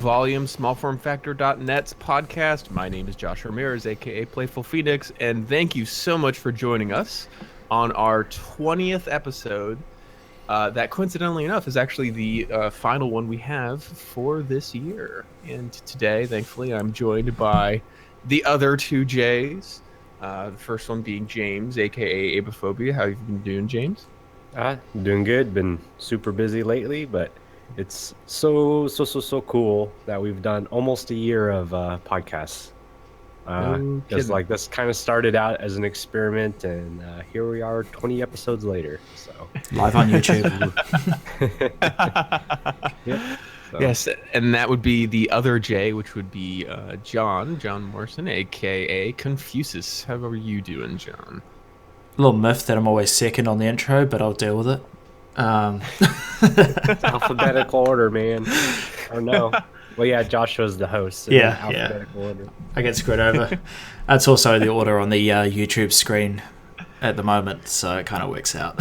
volume, smallformfactor.net's podcast. My name is Josh Ramirez, aka Playful Phoenix, and thank you so much for joining us on our 20th episode. That coincidentally enough is actually the final one we have for this year. And today, thankfully, I'm joined by the other two J's. The first one being James, aka Abophobia. How have you been doing, James? Doing good. Been super busy lately, but it's so cool that we've done almost a year of podcasts. No Because kidding. this kind of started out as an experiment, and here we are, 20 episodes later. So live on YouTube. Yep. So. Yes, and that would be the other J, which would be John Morrison, aka Confucius. How are you doing, John? A little myth that I'm always second on the intro, but I'll deal with it. Alphabetical order, man. Or no. Well, yeah, Joshua's the host. So alphabetical order. I get screwed over. That's also the order on the YouTube screen at the moment, so it kind of works out.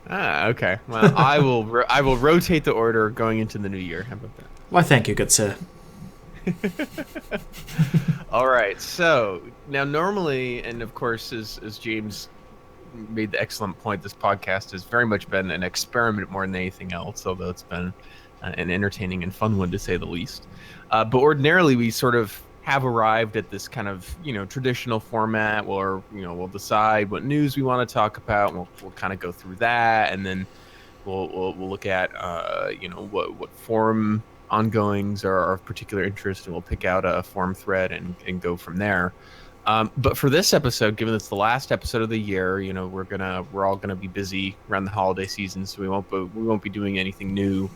Okay. Well, I will rotate the order going into the new year. How about that? Why, thank you, good sir. All right. So now, normally, and of course, as James made the excellent point, this podcast has very much been an experiment more than anything else, although it's been an entertaining and fun one to say the least. But ordinarily, we sort of have arrived at this kind of traditional format where we'll decide what news we want to talk about, and we'll kind of go through that, and then we'll look at what forum ongoings are of particular interest, and we'll pick out a forum thread and go from there. But for this episode, given it's the last episode of the year, we're all gonna be busy around the holiday season, so we won't be doing anything new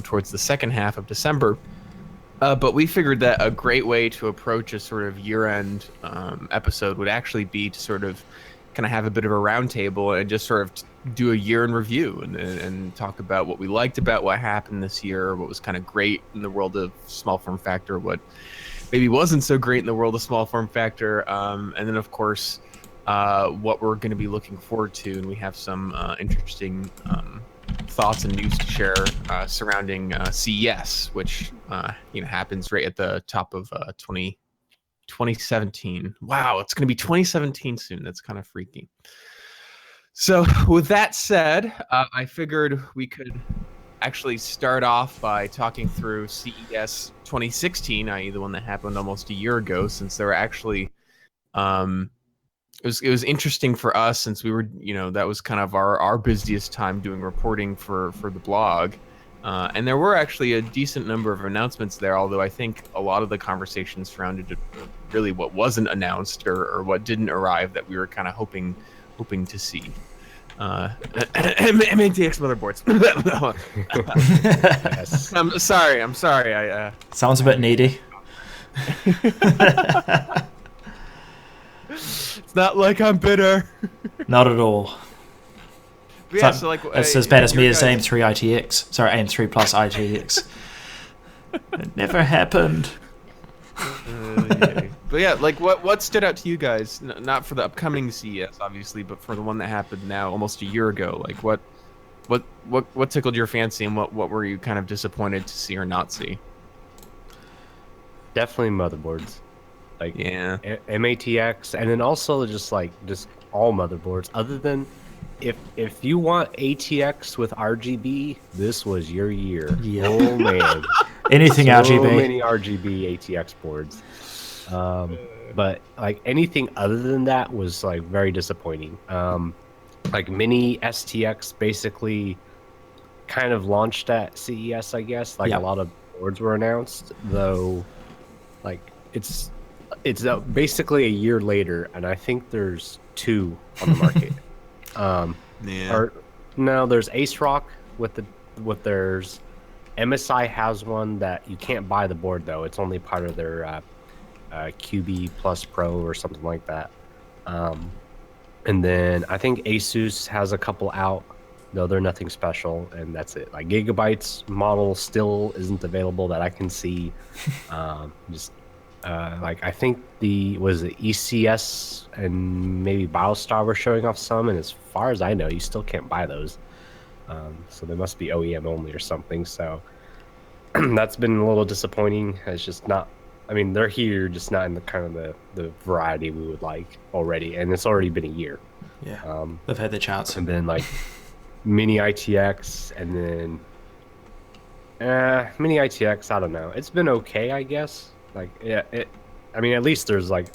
towards the second half of December. But we figured that a great way to approach a sort of year-end episode would actually be to sort of kind of have a bit of a roundtable and just sort of do a year in review and talk about what we liked about what happened this year, what was kind of great in the world of small form factor, what maybe wasn't so great in the world of small form factor, and then of course what we're going to be looking forward to. And we have some interesting thoughts and news to share surrounding CES, which happens right at the top of 2017. Wow, it's going to be 2017 soon. That's kind of freaky. So with that said, I figured we could actually start off by talking through CES 2016, i.e. the one that happened almost a year ago, since there were actually it was interesting for us, since we were that was kind of our busiest time doing reporting for the blog, and there were actually a decent number of announcements there, although I think a lot of the conversations surrounded really what wasn't announced or what didn't arrive that we were kind of hoping to see. MATX motherboards. Yes. I'm sorry. Sounds a bit needy. It's not like I'm bitter. Not at all. But yeah, so like it's as bad as me as AM3 ITX. Sorry, AM3 plus ITX. It never happened. Yeah. But yeah, like what stood out to you guys? Not for the upcoming CES, obviously, but for the one that happened now almost a year ago. Like what tickled your fancy, and what were you kind of disappointed to see or not see? Definitely motherboards. Like MATX, and then also just all motherboards. Other than if you want ATX with RGB, this was your year. Yep. Oh man, anything so RGB. So many RGB ATX boards. But like anything other than that was like very disappointing. Like mini STX basically kind of launched at CES, I guess. Like a lot of boards were announced, though. Like it's basically a year later, and I think there's two on the market. Or no, there's Ace Rock there's MSI has one that you can't buy the board though. It's only part of their QB Plus Pro or something like that. And then I think Asus has a couple out, though they're nothing special, and that's it. Like Gigabyte's model still isn't available that I can see. Like I think the ECS and maybe BioStar were showing off some, and as far as I know, you still can't buy those. So they must be OEM only or something. So that's been a little disappointing. It's just not. I mean, they're here, just not in the kind of the variety we would like already, and it's already been a year. Yeah, they've had their chance. And then like mini ITX, and then mini ITX. I don't know. It's been okay, I guess. Like, yeah, I mean, at least there's like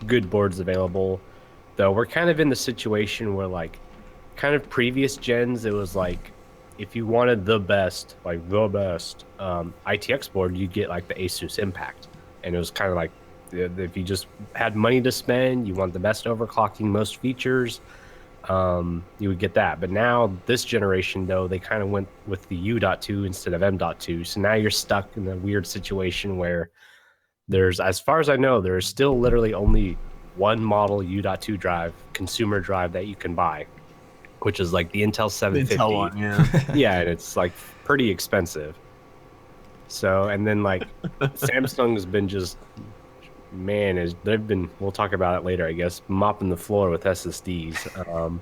good boards available. Though we're kind of in the situation where like, kind of previous gens, it was like, if you wanted the best, like the best ITX board, you get like the Asus Impact, and it was kind of like, if you just had money to spend, you want the best overclocking, most features, you would get that. But now this generation, though, they kind of went with the U.2 instead of M.2, so now you're stuck in a weird situation where there's, as far as I know, there is still literally only one model U.2 drive, consumer drive, that you can buy, which is like the Intel 750. Intel one, yeah. Yeah, and it's like pretty expensive. So, and then like Samsung has been just, man, they've been, we'll talk about it later, I guess, mopping the floor with SSDs.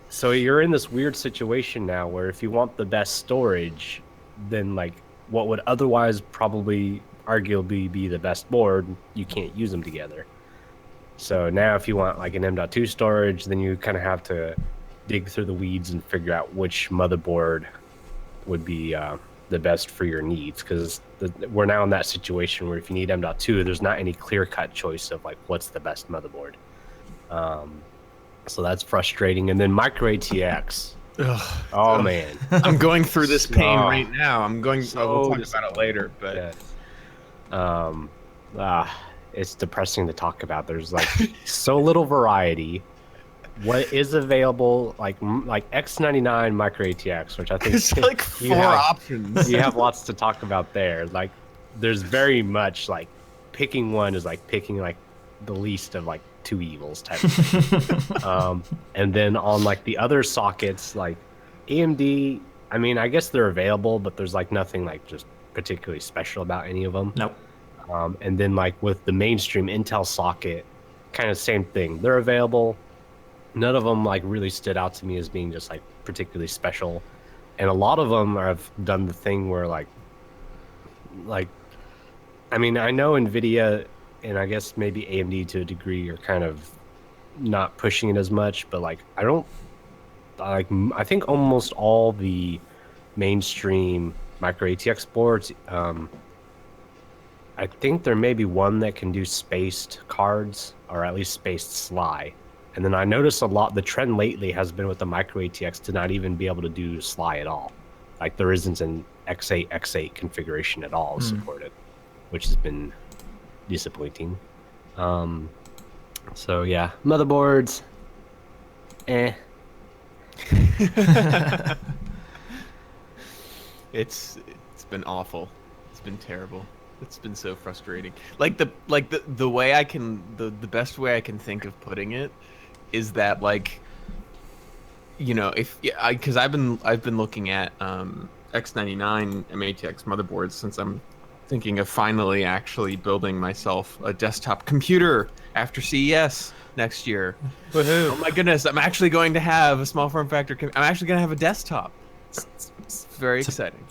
So you're in this weird situation now where if you want the best storage, then like what would otherwise probably arguably be the best board, you can't use them together. So now if you want like an M.2 storage, then you kind of have to dig through the weeds and figure out which motherboard would be the best for your needs, because we're now in that situation where if you need M.2, there's not any clear-cut choice of like what's the best motherboard. So that's frustrating. And then micro ATX. Ugh. Oh man, I'm going through this pain right now. We'll So talk about it later, but yeah. It's depressing to talk about. There's like so little variety. What is available, like X99 micro ATX, which I think it's like four options. You have lots to talk about there. Like, there's very much like picking one is like picking like the least of like two evils type of thing. And then on like the other sockets, like AMD, I mean, I guess they're available, but there's like nothing like just particularly special about any of them. Nope. And then like with the mainstream Intel socket, kind of same thing. They're available. None of them like really stood out to me as being just like particularly special. And a lot of them have done the thing where like, I mean, I know NVIDIA and I guess maybe AMD to a degree are kind of not pushing it as much, but like, I think almost all the mainstream micro ATX boards, I think there may be one that can do spaced cards, or at least spaced SLI. And then I noticed a lot, the trend lately has been with the micro ATX to not even be able to do SLI at all. Like there isn't an X8, X8 configuration at all supported, which has been disappointing. So yeah, motherboards, It's been awful. It's been terrible. It's been so frustrating. The way I can the best way I can think of putting it is that like, you know, because I've been looking at X99 MATX motherboards since I'm thinking of finally actually building myself a desktop computer after CES next year. Woohoo. Oh my goodness, I'm actually going to have a small form factor. I'm actually going to have a desktop. It's very exciting.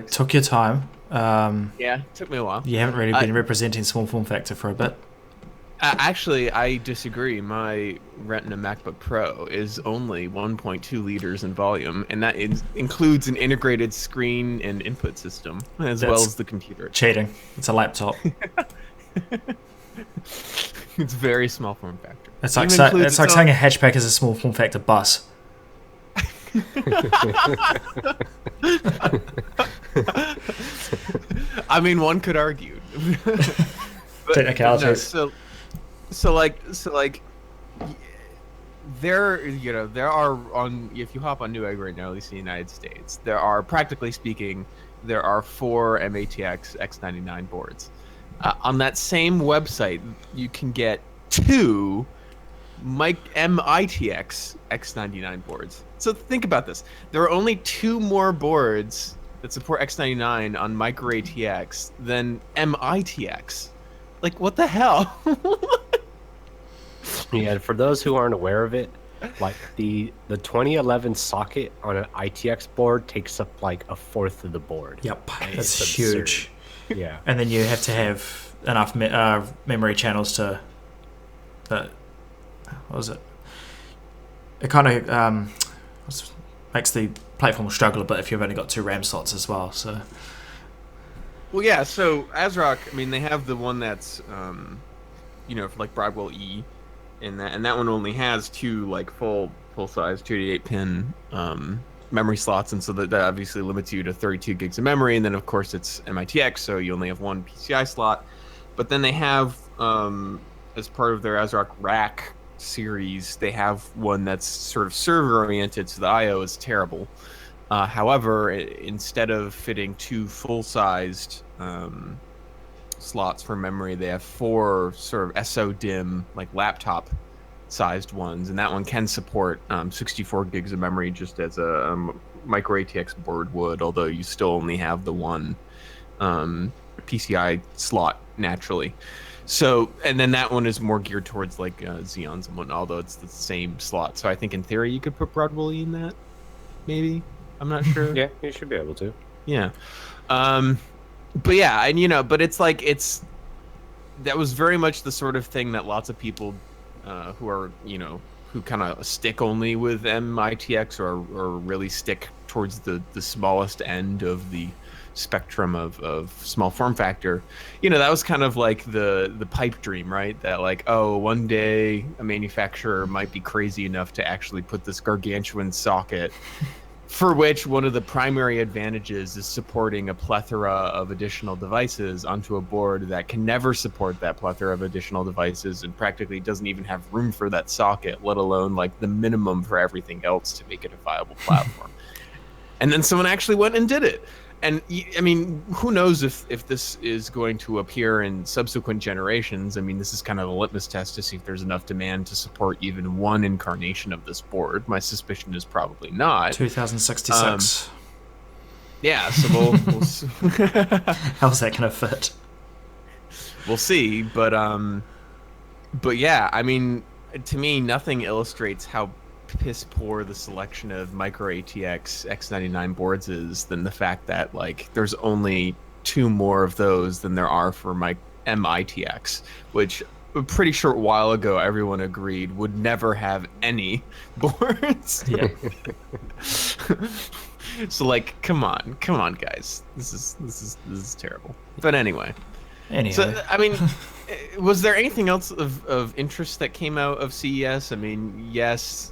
Took your time. Yeah, it took me a while. You haven't really been representing small form factor for a bit. Actually, I disagree. My Retina MacBook Pro is only 1.2 liters in volume, and that includes an integrated screen and input system, as well as the computer. Cheating. It's a laptop. It's very small form factor. It's like saying a hatchback is a small form factor bus. I mean, one could argue. Technicalities. No, so like there are, on, if you hop on Newegg right now, at least in the United States, there are, practically speaking, there are 4 MATX X99 boards. On that same website, you can get 2 MITX X99 boards. So think about this. There are only 2 more boards that support X99 on micro ATX than MITX. Like, what the hell? Yeah, for those who aren't aware of it, Like the 2011 socket on an ITX board takes up like a fourth of the board. Yep, It's that's absurd. huge. Yeah. And then you have to have enough memory channels to. What was it? It kind of makes the platform struggle a bit if you've only got 2 RAM slots as well. So. Well, yeah. So ASRock, I mean, they have the one that's, for like Broadwell E, and that one only has 2 like full size 288 pin memory slots, and so that obviously limits you to 32 gigs of memory. And then of course it's MITX, so you only have 1 PCI slot. But then they have, as part of their ASRock Rack series, they have one that's sort of server oriented, so the I/O is terrible. However, instead of fitting 2 full-sized slots for memory, they have 4 sort of SO-DIMM, like laptop-sized ones, and that one can support 64 gigs of memory just as a micro ATX board would, although you still only have the 1 PCI slot naturally. So, and then that one is more geared towards like Xeons and whatnot, although it's the same slot. So I think in theory you could put Broadwell in that, maybe. I'm not sure. Yeah, you should be able to. Yeah. But yeah, and but it's like that was very much the sort of thing that lots of people who are, who kind of stick only with MITX or really stick towards the smallest end of the spectrum of small form factor, that was kind of like the pipe dream, right? That like, oh, one day a manufacturer might be crazy enough to actually put this gargantuan socket for which one of the primary advantages is supporting a plethora of additional devices onto a board that can never support that plethora of additional devices and practically doesn't even have room for that socket, let alone like the minimum for everything else to make it a viable platform. And then someone actually went and did it. And I mean, who knows if this is going to appear in subsequent generations. I mean, this is kind of a litmus test to see if there's enough demand to support even one incarnation of this board. My suspicion is probably not. 2066. Yeah, so we'll How's that going to fit? We'll see, but yeah, I mean, to me, nothing illustrates how piss poor the selection of micro ATX X99 boards is than the fact that like there's only 2 more of those than there are for my MITX, which a pretty short while ago everyone agreed would never have any boards. Yeah. So like, come on guys, this is terrible. But anyway. So I mean, was there anything else of interest that came out of CES? I mean, yes,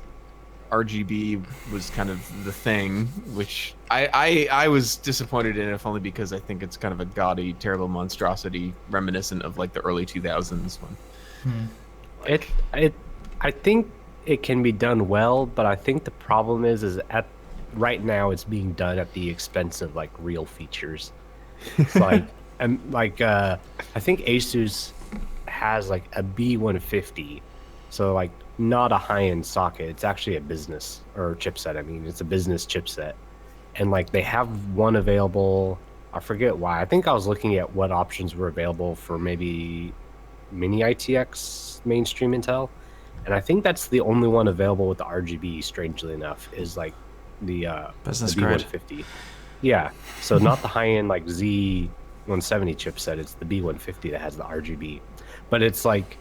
RGB was kind of the thing, which I was disappointed in, if only because I think it's kind of a gaudy, terrible monstrosity reminiscent of like the early 2000s one. I think it can be done well, but I think the problem is at right now it's being done at the expense of like real features. It's like I think Asus has like a B150, so like not a high-end socket. It's actually a business or chipset. I mean, it's a business chipset, and like they have one available. I forget why. I think I was looking at what options were available for maybe mini ITX mainstream Intel, and I think that's the only one available with the RGB. Strangely enough, is like the business the B150. Yeah, so not the high-end like Z170 chipset. It's the B150 that has the RGB, but it's like.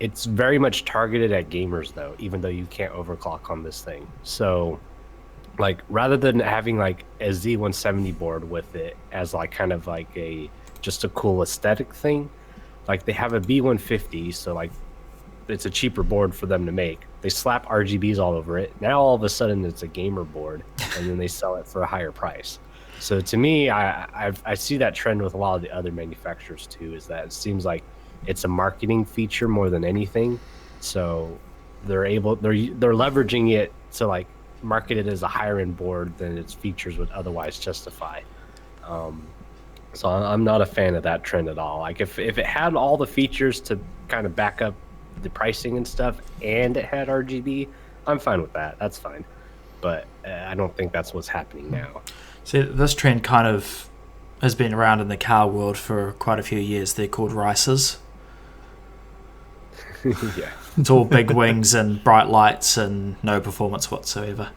It's very much targeted at gamers, though, even though you can't overclock on this thing. So, like, rather than having, like, a Z170 board with it as, like, kind of like just a cool aesthetic thing, like, they have a B150, so, like, it's a cheaper board for them to make. They slap RGBs all over it. Now, all of a sudden, it's a gamer board, and then they sell it for a higher price. So, to me, I see that trend with a lot of the other manufacturers, too, is that it seems like it's a marketing feature more than anything, so they're leveraging it to like market it as a higher end board than its features would otherwise justify. So I'm not a fan of that trend at all. Like if it had all the features to kind of back up the pricing and stuff, and it had RGB, I'm fine with that. That's fine, but I don't think that's what's happening now. See, this trend kind of has been around in the car world for quite a few years. They're called RICEs. Yeah. It's all big wings and bright lights and no performance whatsoever.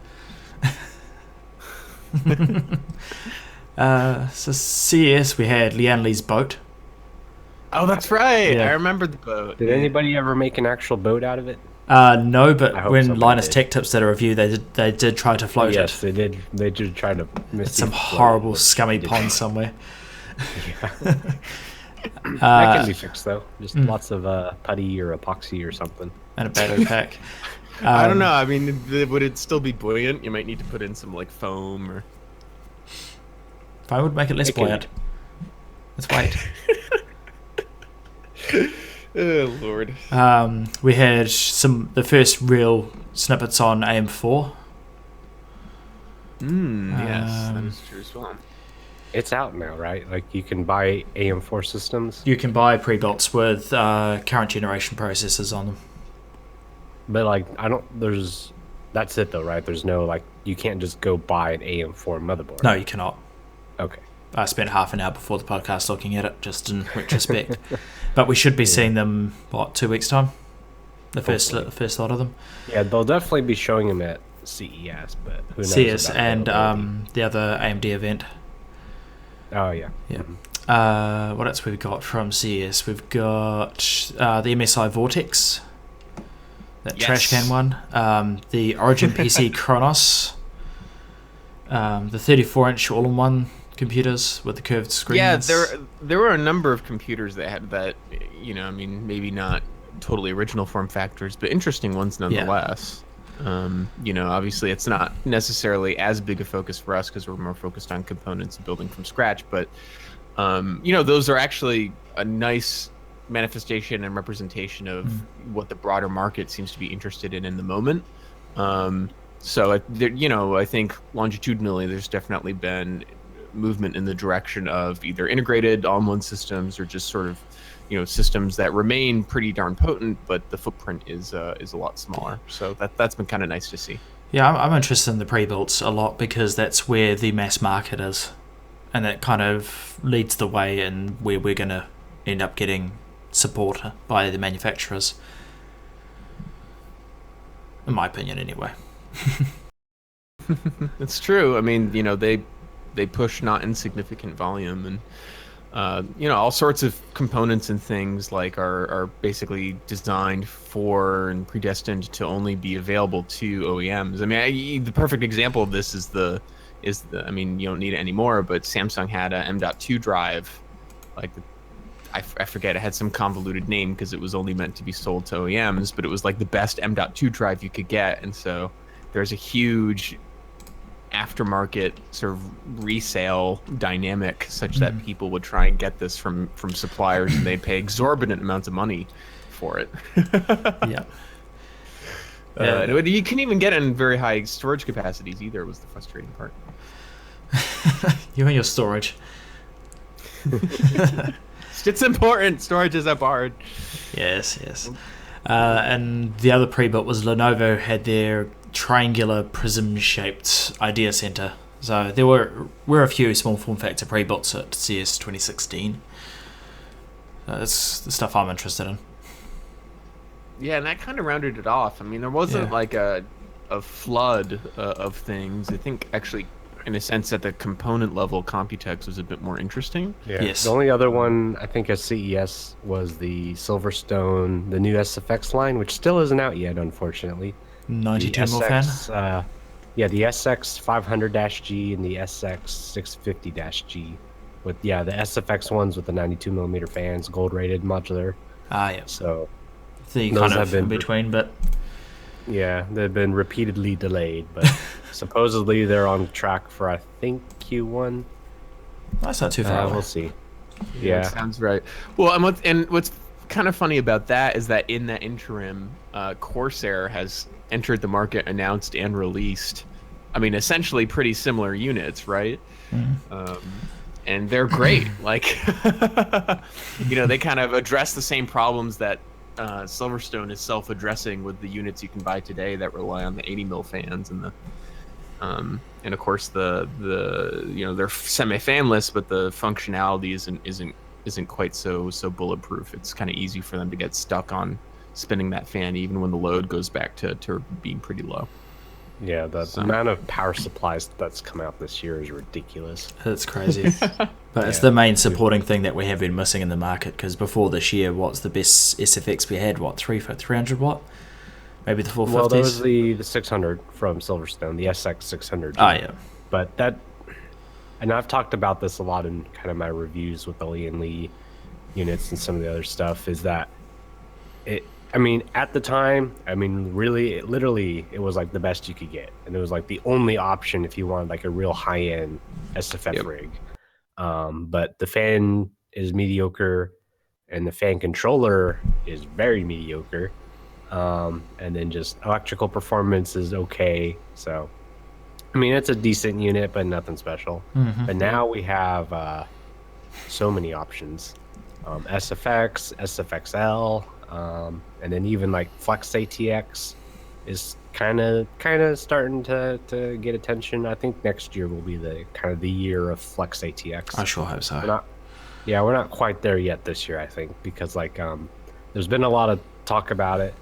So CES, we had Lian Li's boat. Oh, that's right. Yeah. I remember the boat. Did anybody ever make an actual boat out of it? No, I but hope when somebody Linus did. Tech Tips did a review, they did try to float Yes, it. they did. They did try to miss It's some horrible, scummy pond somewhere. That can be fixed though. Just lots of putty or epoxy or something. And a battery pack. I don't know. I mean, would it still be buoyant? You might need to put in some like foam or. If I would make it less It can- buoyant. Let's wait. Oh Lord. We had the first real snippets on AM4. Yes, that is true as well. It's out now, right? Like you can buy AM4 systems, You can buy pre-builts with current generation processors on them. but like I don't. That's it though, right? There's no like you can't just go buy an AM4 motherboard. No, you cannot. Okay. I spent half an hour before the podcast looking at it, just in retrospect. But we should be seeing them, 2 weeks' time? The first lot of them. Yeah, they'll definitely be showing them at CES, but who knows? CS about and availability. the other AMD event. Oh yeah. Yeah. What else we've got from CS? We've got the MSI Vortex, that trash can one. The Origin PC Chronos. The 34-inch all-in-one computers with the curved screens. Yeah, there were a number of computers that had that. I mean, maybe not totally original form factors, but interesting ones nonetheless. Obviously it's not necessarily as big a focus for us because we're more focused on components and building from scratch, but those are actually a nice manifestation and representation of what the broader market seems to be interested in the moment. So I think longitudinally there's definitely been movement in the direction of either integrated all-in-one systems or just sort of systems that remain pretty darn potent, but the footprint is a lot smaller. So that's been kind of nice to see. Yeah, I'm interested in the pre-builts a lot because that's where the mass market is, and that kind of leads the way in where we're going to end up getting support by the manufacturers. In my opinion, anyway. It's true. I mean, they push not insignificant volume, and all sorts of components and things like are basically designed for and predestined to only be available to OEMs. I mean, the perfect example of this is the I mean, you don't need it anymore, but Samsung had a M.2 drive, like I forget, it had some convoluted name because it was only meant to be sold to OEMs, but it was like the best M.2 drive you could get, and so there's a huge aftermarket sort of resale dynamic such that people would try and get this from suppliers and they'd pay exorbitant amounts of money for it. Yeah. You couldn't even get it in very high storage capacities either, was the frustrating part. You and your storage. It's important. Storage is up hard. Yes. And the other pre-built was Lenovo had their triangular prism-shaped idea center. So there were a few small form factor pre-builts at CS 2016. That's the stuff I'm interested in. Yeah, and that kind of rounded it off. I mean, there wasn't like a flood of things. I think actually, in a sense, at the component level, Computex was a bit more interesting. Yeah. Yes. The only other one I think at CES was the Silverstone, the new SFX line, which still isn't out yet, unfortunately. 92 mil fan. The SX 500-G and the SX 650-G, with the SFX ones with the 92 millimeter fans, gold rated, modular. Yeah. So The those kind have of been in between, but yeah, they've been repeatedly delayed, but supposedly they're on track for I think Q1. that's not too far away. We'll see. That Yeah. sounds right. Well, and what's kind of funny about that is that in that interim, Corsair has entered the market, announced and released. I mean, essentially pretty similar units, right? And they're great. Like, they kind of address the same problems that Silverstone is self-addressing with the units you can buy today that rely on the 80 mil fans and the and of course the they're semi-fanless, but the functionality isn't quite so bulletproof. It's kind of easy for them to get stuck on spinning that fan even when the load goes back to being pretty low. Yeah, the amount of power supplies that's come out this year is ridiculous. It's crazy. But it's the main supporting thing that we have been missing in the market, because before this year, what's the best SFX we had? What, 300 watt? Maybe the 450s? Well, there was the 600 from Silverstone, the SX 600. Oh, yeah. But that, and I've talked about this a lot in kind of my reviews with the Lee and Lee units and some of the other stuff, is that I mean, at the time, I mean, really, literally, it was like the best you could get. And it was like the only option if you wanted like a real high-end SFF rig. But the fan is mediocre and the fan controller is very mediocre. And then just electrical performance is okay. So, I mean, it's a decent unit, but nothing special. But now we have so many options. SFX, SFXL, and then even like Flex ATX is kind of starting to get attention. I think next year will be the kind of the year of Flex ATX. I sure hope so. We're not quite there yet this year, I think, because like there's been a lot of talk about it.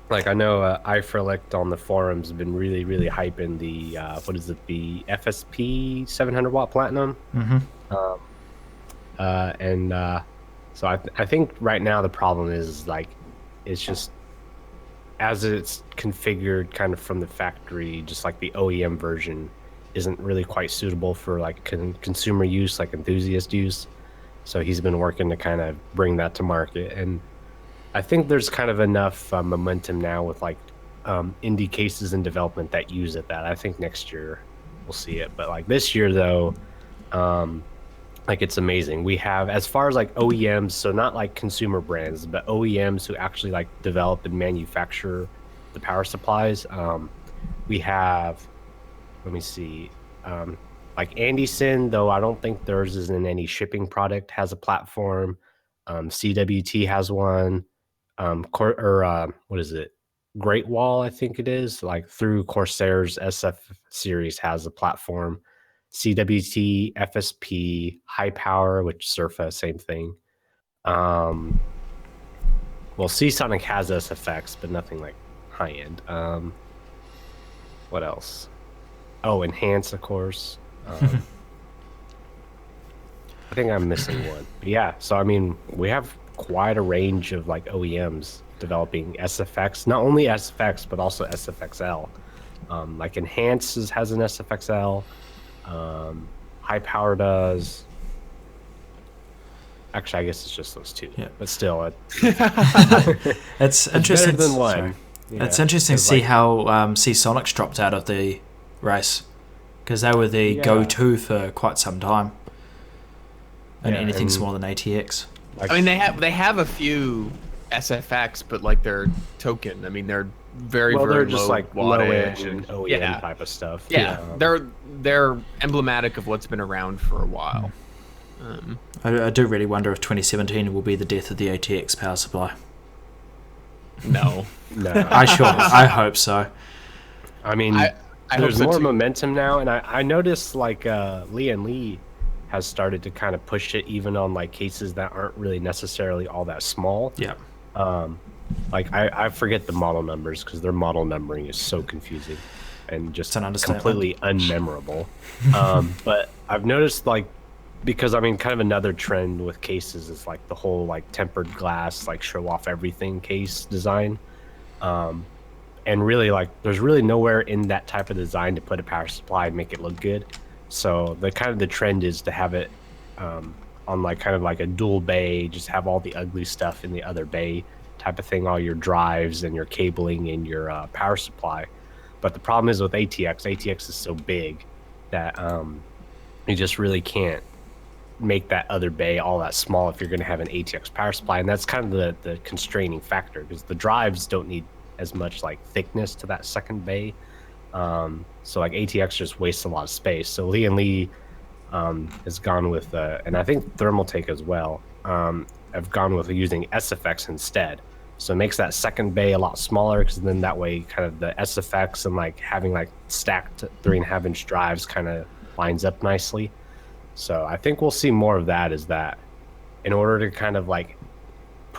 Like I know iFrelict on the forums has been really hyping the the FSP 700 watt Platinum. So I think right now the problem is like it's just as it's configured kind of from the factory, just like the OEM version isn't really quite suitable for like consumer use, like enthusiast use. So he's been working to kind of bring that to market, and I think there's kind of enough momentum now with like indie cases in development that use it, that I think next year we'll see it. But like this year though, like it's amazing. We have, as far as like OEMs, so not like consumer brands, but OEMs who actually like develop and manufacture the power supplies. We have, let me see, like Anderson, though I don't think theirs is in any shipping product, has a platform. CWT has one. What is it? Great Wall, I think it is, like through Corsair's SF series has a platform. CWT, FSP, High Power, which Surfa, same thing. Well, Seasonic has SFX, but nothing like high end. What else? Oh, Enhance, of course. I think I'm missing one. But yeah, so I mean, we have quite a range of like OEMs developing SFX, not only SFX, but also SFXL. Like Enhance has an SFXL. High Power does. Actually, I guess it's just those two. Yeah. But still, it's interesting. Better than one. Yeah. It's interesting to see how Seasonics dropped out of the race, because they were the go-to for quite some time. And anything smaller than ATX. I mean, they have a few SFX, but like they're token. I mean, they're very they're low just like wattage and OEM type of stuff. Yeah, they're emblematic of what's been around for a while. I do really wonder if 2017 will be the death of the ATX power supply. No. I hope so. I mean, there's more momentum now, and I noticed like Lee and Lee has started to kind of push it even on like cases that aren't really necessarily all that small. Yeah. Like I forget the model numbers because their model numbering is so confusing and just completely unmemorable. But I've noticed like, because I mean, kind of another trend with cases is like the whole like tempered glass, like show off everything case design. And really like there's really nowhere in that type of design to put a power supply and make it look good. So the trend is to have it on like kind of like a dual bay, just have all the ugly stuff in the other bay type of thing, all your drives and your cabling and your power supply. But the problem is with ATX is so big that you just really can't make that other bay all that small if you're going to have an ATX power supply. And that's kind of the constraining factor, because the drives don't need as much like thickness to that second bay. So like ATX just wastes a lot of space. So Lee and Lee has gone with, and I think Thermaltake as well, have gone with using SFX instead. So it makes that second bay a lot smaller, because then that way kind of the SFX and like having like stacked 3.5-inch drives kind of lines up nicely. So I think we'll see more of that, is that in order to kind of like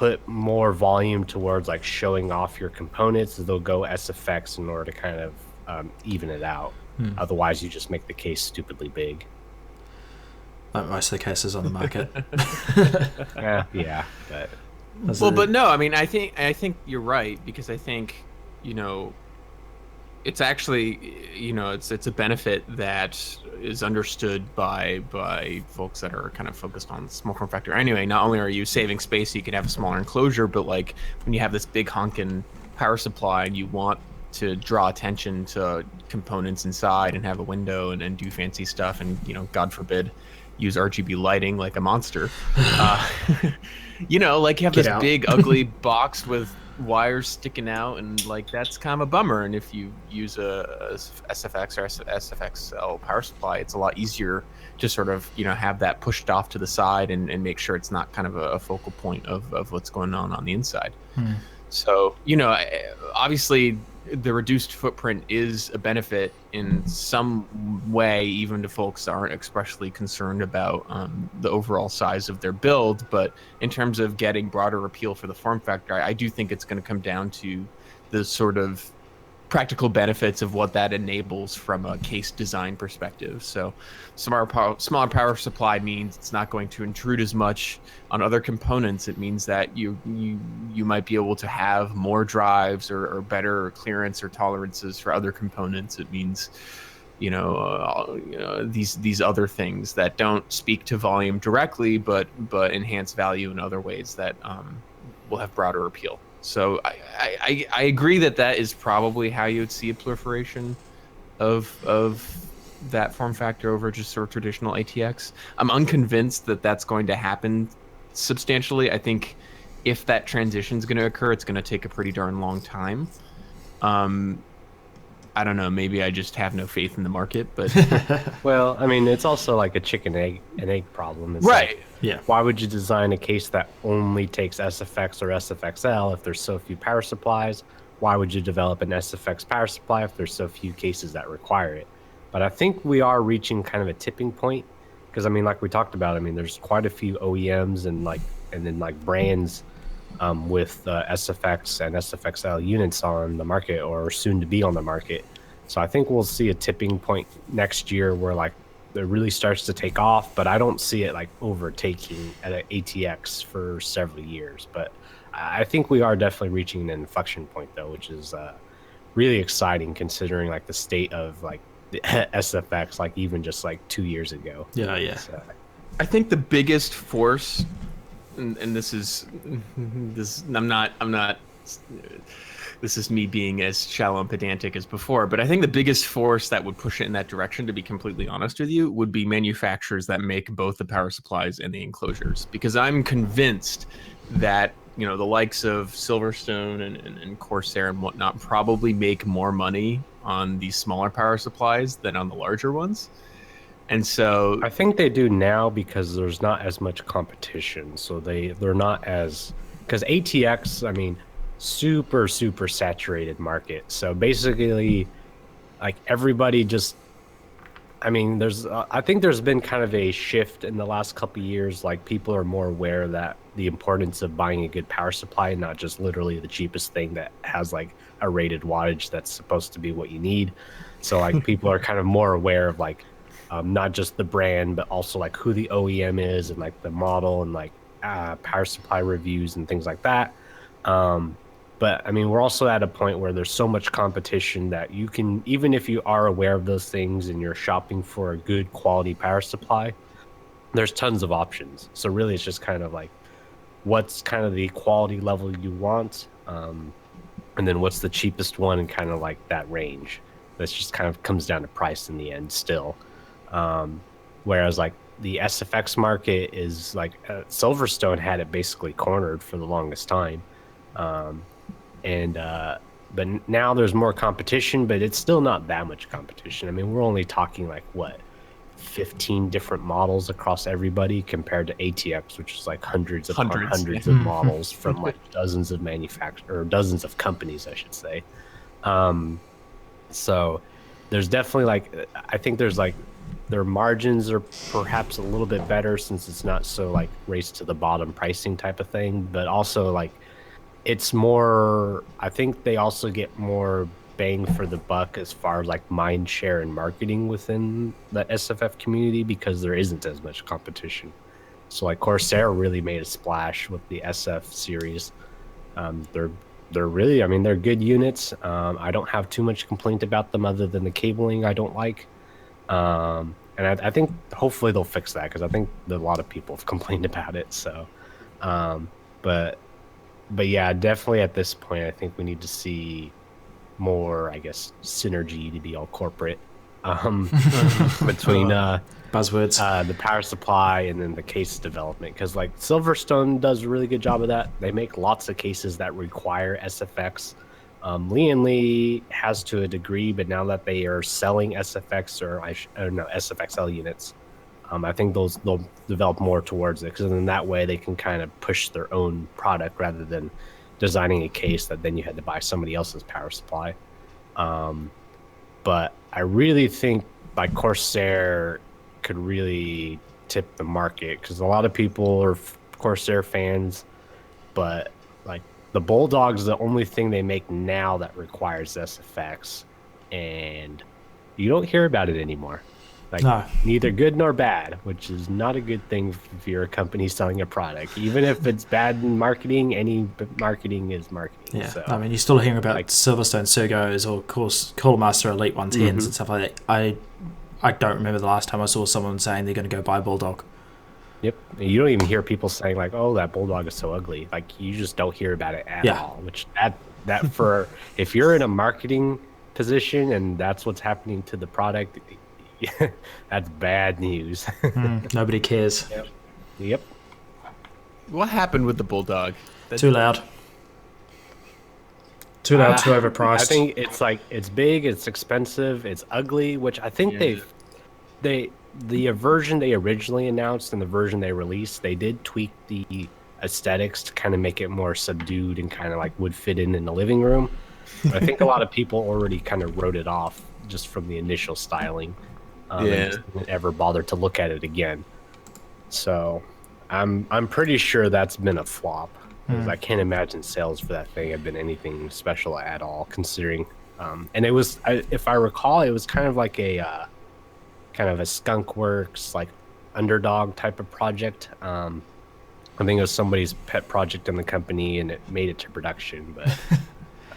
put more volume towards like showing off your components, they'll go SFX in order to kind of even it out. Otherwise, you just make the case stupidly big. Like most of the cases on the market. Yeah, but no, I mean, I think you're right, because I think, it's actually, it's a benefit that is understood by folks that are kind of focused on small form factor. Anyway, not only are you saving space so you can have a smaller enclosure, but like when you have this big honkin' power supply and you want to draw attention to components inside and have a window and do fancy stuff, and God forbid, use RGB lighting like a monster. Like you have this big ugly box with wires sticking out, and like that's kind of a bummer. And if you use a SFX or SFXL power supply, it's a lot easier to sort of have that pushed off to the side and make sure it's not kind of a focal point of what's going on the inside. So obviously the reduced footprint is a benefit in some way, even to folks that aren't expressly concerned about the overall size of their build. But in terms of getting broader appeal for the form factor, I do think it's going to come down to the sort of practical benefits of what that enables from a case design perspective. So smaller power supply means it's not going to intrude as much on other components. It means that you might be able to have more drives or better clearance or tolerances for other components. It means these other things that don't speak to volume directly, but enhance value in other ways that will have broader appeal. So I agree that is probably how you would see a proliferation of that form factor over just sort of traditional ATX. I'm unconvinced that that's going to happen substantially. I think if that transition is going to occur, it's going to take a pretty darn long time. I don't know. Maybe I just have no faith in the market, but well, I mean, it's also like a chicken and egg problem. It's right. Like, yeah. Why would you design a case that only takes SFX or SFXL if there's so few power supplies? Why would you develop an SFX power supply if there's so few cases that require it? But I think we are reaching kind of a tipping point, because I mean, like we talked about, I mean, there's quite a few OEMs and then brands with SFX and SFXL units on the market or soon to be on the market. So I think we'll see a tipping point next year where like it really starts to take off, but I don't see it like overtaking at an ATX for several years. But I think we are definitely reaching an inflection point though, which is really exciting considering like the state of like the SFX, like even just like 2 years ago. Yeah. So, I think the biggest force, and this I'm not this is me being as shallow and pedantic as before, but I think the biggest force that would push it in that direction, to be completely honest with you, would be manufacturers that make both the power supplies and the enclosures. Because I'm convinced that the likes of Silverstone and Corsair and whatnot probably make more money on these smaller power supplies than on the larger ones. And so I think they do now because there's not as much competition. So they're not as, because ATX, I mean, super saturated market. So basically, like everybody just, I mean, I think there's been kind of a shift in the last couple of years. Like people are more aware that the importance of buying a good power supply, not just literally the cheapest thing that has like a rated wattage that's supposed to be what you need. So like people are kind of more aware of like not just the brand, but also like who the OEM is and like the model and like power supply reviews and things like that. But I mean, we're also at a point where there's so much competition that you can, even if you are aware of those things and you're shopping for a good quality power supply, there's tons of options. So really it's just kind of like what's kind of the quality level you want, and then what's the cheapest one and kind of like that range. That's just kind of comes down to price in the end still. Whereas like the SFX market is like Silverstone had it basically cornered for the longest time. But now there's more competition, but it's still not that much competition. I mean, we're only talking like what, 15 different models across everybody compared to ATX, which is like hundreds of models from like dozens of dozens of companies, I should say. So there's definitely like, I think there's like their margins are perhaps a little bit better since it's not so like race to the bottom pricing type of thing, but also like it's more, I think they also get more bang for the buck as far as like mind share and marketing within the SFF community because there isn't as much competition. So like Corsair really made a splash with the SF series. They're really, I mean, they're good units. I don't have too much complaint about them other than the cabling I don't like. And I think hopefully they'll fix that because I think that a lot of people have complained about it. So, but yeah, definitely at this point, I think we need to see more, I guess, synergy to be all corporate between buzzwords, the power supply and then the case development. Because like Silverstone does a really good job of that. They make lots of cases that require SFX. Lee has to a degree, but now that they are selling SFX or SFXL units, I think they'll develop more towards it because in that way they can kind of push their own product rather than designing a case that then you had to buy somebody else's power supply. But I really think like Corsair could really tip the market because a lot of people are Corsair fans, but like the Bulldog is the only thing they make now that requires SFX, and you don't hear about it anymore. Like, no. Neither good nor bad, which is not a good thing if you're a company selling a product. Even if it's bad in marketing, any marketing is marketing. Yeah, so, I mean, you're still hearing about like Silverstone Sergos or, of course, Coolermaster Elite 110s and stuff like that. I don't remember the last time I saw someone saying they're going to go buy Bulldog. Yep. You don't even hear people saying, like, oh, that Bulldog is so ugly. Like, you just don't hear about it at all. Which, that for, if you're in a marketing position and that's what's happening to the product, that's bad news. Nobody cares. Yep. What happened with the Bulldog? Too loud. Too loud, too overpriced. I think it's like it's big, it's expensive, it's ugly, which I think the version they originally announced and the version they released, they did tweak the aesthetics to kind of make it more subdued and kind of like would fit in the living room. But I think a lot of people already kind of wrote it off just from the initial styling. And just didn't ever bother to look at it again. So I'm pretty sure that's been a flop. Because I can't imagine sales for that thing have been anything special at all, considering. And it was, if I recall, it was kind of like a Skunk Works like underdog type of project. I think it was somebody's pet project in the company, and it made it to production. But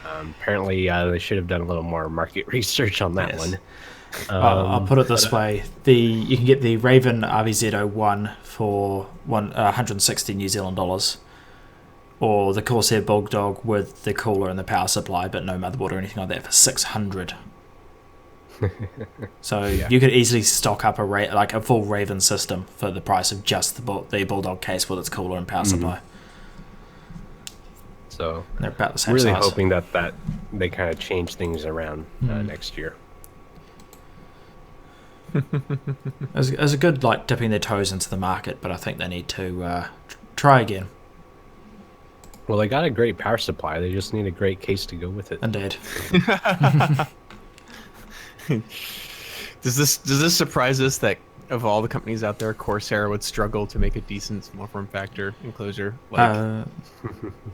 apparently, they should have done a little more market research on that one. I'll put it this way: you can get the Raven RVZ01 for 160 New Zealand dollars, or the Corsair Bulldog with the cooler and the power supply, but no motherboard or anything like that, for 600. So you could easily stock up a full Raven system for the price of just the Bulldog case with its cooler and power supply. So they're about the same really size. hoping that they kind of change things around next year. It's a good like dipping their toes into the market, but I think they need to try again. Well, they got a great power supply. They just need a great case to go with it. Indeed. Does this surprise us that of all the companies out there, Corsair would struggle to make a decent small form factor enclosure? Like,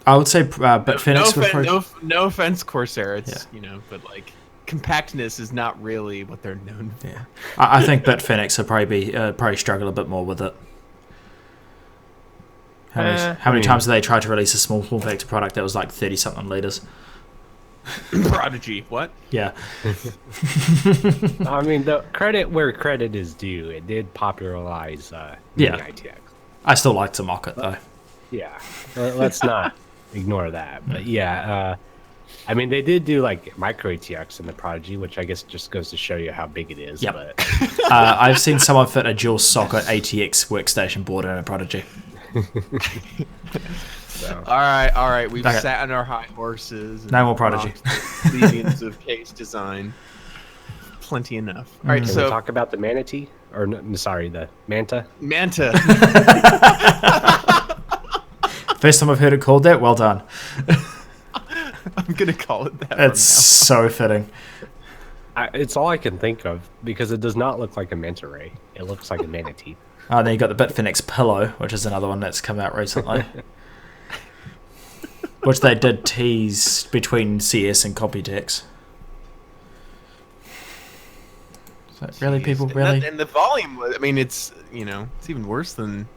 I would say Bitfinex. No offense, Corsair. It's but like compactness is not really what they're known for. Yeah, I think Bitfinex will probably struggle a bit more with it. How many times have they tried to release a small form factor product that was like 30-something liters? Prodigy, what? Yeah. I mean, the credit where credit is due. It did popularize Mini ITX. I still like to mock it, though. Yeah. Let's not ignore that. But yeah, I mean, they did do like micro ATX in the Prodigy, which I guess just goes to show you how big it is. Yep. But I've seen someone fit a dual socket ATX workstation board in a Prodigy. So. All right. We've sat on our high horses. No more Prodigy. Legions of case design. Plenty enough. All right, Can we talk about the Manatee? Or the Manta? Manta. First time I've heard it called that. Well done. I'm gonna call it that. It's so fitting. It's all I can think of because it does not look like a manta ray. It looks like a manatee. Oh, then you got the Bitfinex Pillow, which is another one that's come out recently. Which they did tease between CS and Computex. So really, people, really? And the volume, I mean, it's, it's even worse than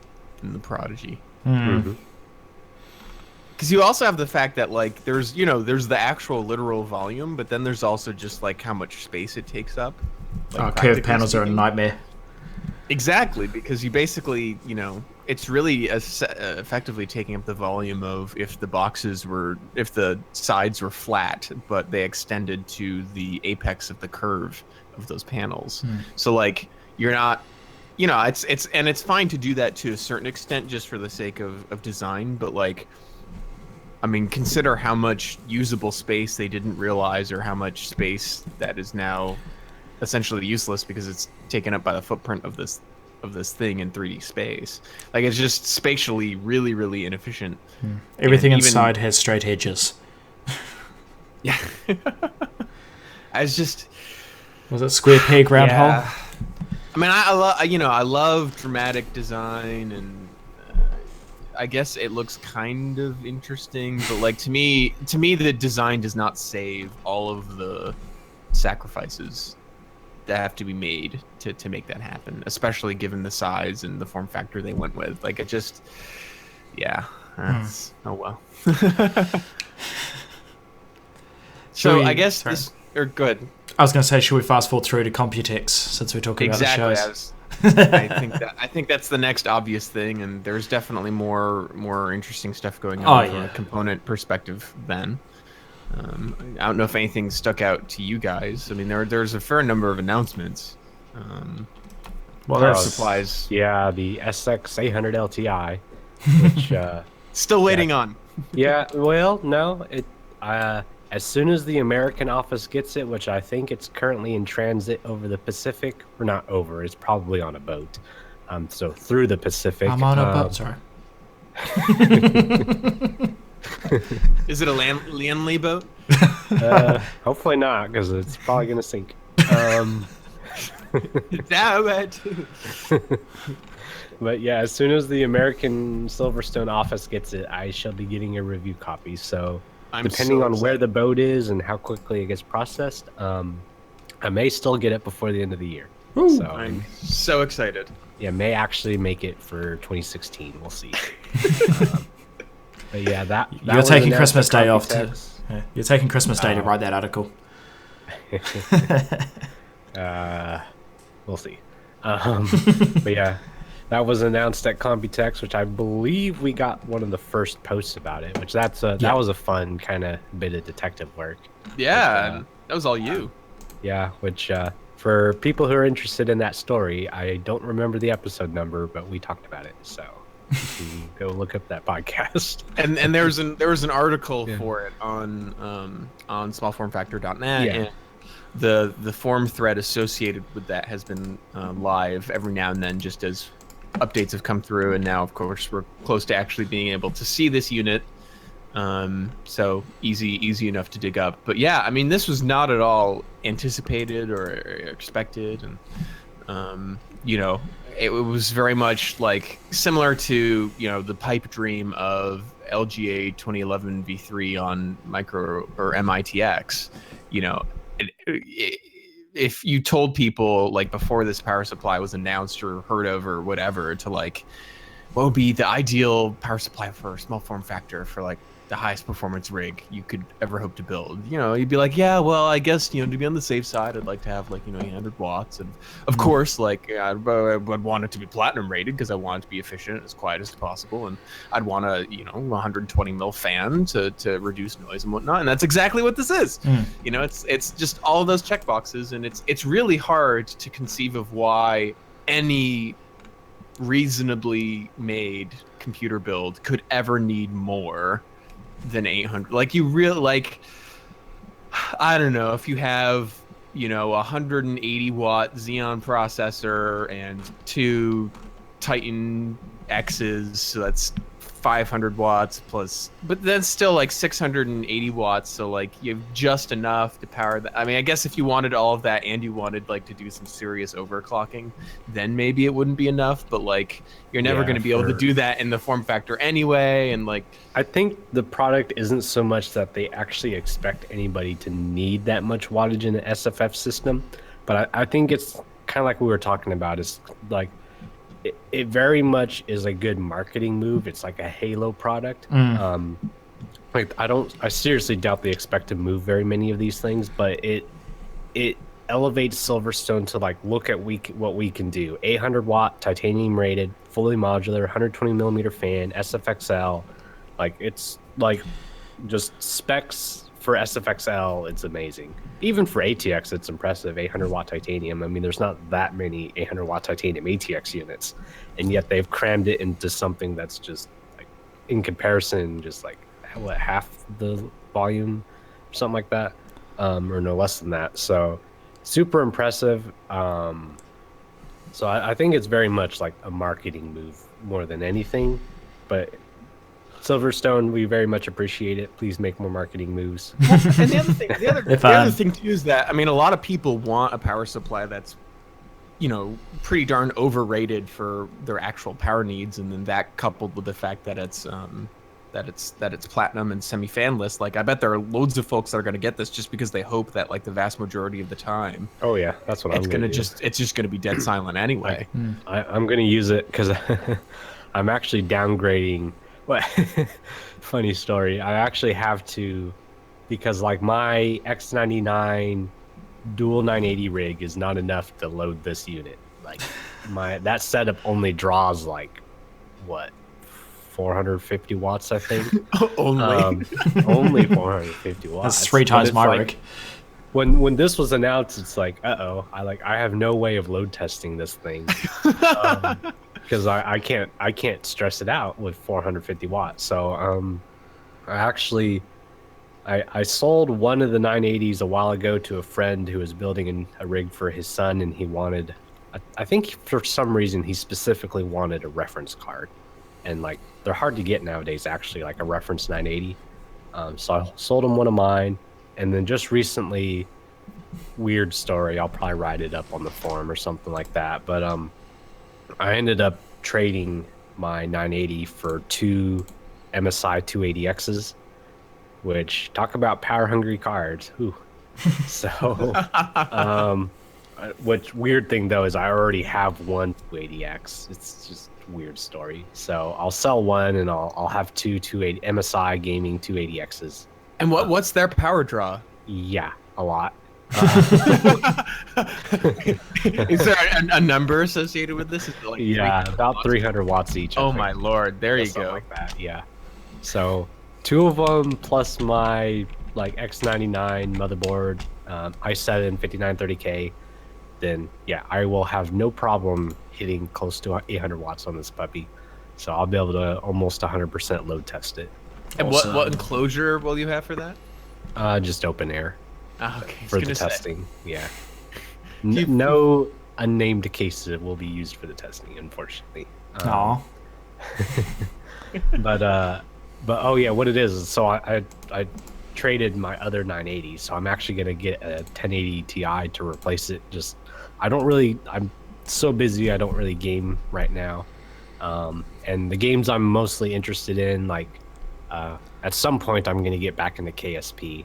the Prodigy. Mm. Because you also have the fact that, like, there's the actual literal volume, but then there's also just, like, how much space it takes up. Like, Curved panels are a nightmare. Exactly, because you basically, it's really effectively taking up the volume of if the sides were flat, but they extended to the apex of the curve of those panels. So, like, you're not, it's fine to do that to a certain extent just for the sake of design, but, like, I mean, consider how much usable space they didn't realize, or how much space that is now essentially useless because it's taken up by the footprint of this thing in 3D space. Like, it's just spatially really, really inefficient. Everything inside has straight edges. Yeah. Was it square peg round hole? I mean, I love dramatic design, and I guess it looks kind of interesting, but, like, to me the design does not save all of the sacrifices that have to be made to make that happen, especially given the size and the form factor they went with. Like, it just, that's oh well. So I guess good. I was going to say, should we fast forward through to Computex since we're talking about the shows? I think that's the next obvious thing, and there's definitely more interesting stuff going on from a component perspective then. I don't know if anything stuck out to you guys. I mean, there's a fair number of announcements. Power supplies. Yeah, the SX800 LTI, which still waiting on. Yeah, well, no, as soon as the American office gets it, which I think it's currently in transit over the Pacific, or not over, it's probably on a boat. So through the Pacific. I'm on a boat, sorry. Is it a Lianli boat? Hopefully not, because it's probably going to sink. Damn it. But yeah, as soon as the American Silverstone office gets it, I shall be getting a review copy. So depending on where the boat is and how quickly it gets processed, I may still get it before the end of the year. So I'm so excited. Yeah, may actually make it for 2016. We'll see. But yeah, you're taking Christmas Day off you're taking Christmas Day to write that article. We'll see. But yeah, that was announced at Computex, which I believe we got one of the first posts about it. Which that was a fun kind of bit of detective work. Yeah, that was all you. Yeah, which for people who are interested in that story, I don't remember the episode number, but we talked about it. So you can go look up that podcast. And there was an article for it on smallformfactor.net. Yeah. And the forum thread associated with that has been live every now and then, just as updates have come through. And now, of course, we're close to actually being able to see this unit. So easy enough to dig up. But yeah, I mean, this was not at all anticipated or expected, and it was very much like similar to the pipe dream of LGA 2011 V3 on micro or MITX. If you told people, like, before this power supply was announced or heard of or whatever, to, like, what would be the ideal power supply for a small form factor for, like, the highest performance rig you could ever hope to build, you'd be like, yeah, well, I guess, to be on the safe side, I'd like to have, like, 800 watts. And of course, like, I would want it to be platinum rated because I want it to be efficient, as quiet as possible. And I'd want a, 120 mil fan to reduce noise and whatnot. And that's exactly what this is. It's just all of those check boxes. And it's really hard to conceive of why any reasonably made computer build could ever need more than 800. Like, you really, like, I don't know, if you have 180 watt Xeon processor and 2 Titan X's, so that's 500 watts plus, but then still like 680 watts. So like you have just enough to power that. I mean, I guess if you wanted all of that and you wanted like to do some serious overclocking, then maybe it wouldn't be enough. But like you're never going to be able to do that in the form factor anyway. And like I think the product isn't so much that they actually expect anybody to need that much wattage in an SFF system, but I think it's kind of like we were talking about. Is like it very much is a good marketing move. It's like a halo product. Like I seriously doubt they expect to move very many of these things, but it elevates Silverstone to like, look at what we can do. 800 watt titanium rated, fully modular, 120 millimeter fan, SFXL. Like it's like just specs for SFXL, it's amazing. Even for ATX, it's impressive. 800 watt titanium. I mean, there's not that many 800 watt titanium ATX units, and yet they've crammed it into something that's just like, in comparison, just like what, half the volume, something like that, or no less than that. So super impressive. So I think it's very much like a marketing move more than anything, but Silverstone, we very much appreciate it. Please make more marketing moves. And the other thing too is that, I mean, a lot of people want a power supply that's, you know, pretty darn overrated for their actual power needs, and then that coupled with the fact that it's platinum and semi-fanless, like I bet there are loads of folks that are going to get this just because they hope that like the vast majority of the time. Oh yeah, that's what it's just going to be dead silent anyway. I'm going to use it because I'm actually downgrading. What? Funny story. I actually have to, because like my X99 dual 980 rig is not enough to load this unit. Like that setup only draws like what, 450 watts, I think. Only 450 watts. That's 3 times my rig. When this was announced, it's like, I have no way of load testing this thing. Because I can't stress it out with 450 watts. So I sold one of the 980s a while ago to a friend who was building a rig for his son, and he wanted, I think for some reason he specifically wanted a reference card, and like they're hard to get nowadays, actually, like a reference 980. So I sold him one of mine, and then just recently, weird story, I'll probably write it up on the forum or something like that, but I ended up trading my 980 for 2 MSI 280Xs, which, talk about power hungry cards. Whew. So, which weird thing though is I already have one 280X. It's just a weird story. So I'll sell one and I'll have 2 280 MSI gaming 280Xs. And what's their power draw? Yeah, a lot. Is there a number associated with this? Is it like about 300 watts each. Oh my lord, there you go. Like that, yeah. So 2 of them plus my like X99 motherboard, i7 5930K, then yeah, I will have no problem hitting close to 800 watts on this puppy. So I'll be able to almost 100% load test it. And what enclosure will you have for that? Just open air. Okay. For the testing, yeah. No unnamed cases will be used for the testing, unfortunately. But oh yeah, what it is, so I traded my other 980, so I'm actually gonna get a 1080 Ti to replace it. Just I'm so busy, I don't really game right now. And the games I'm mostly interested in, like at some point I'm gonna get back into KSP.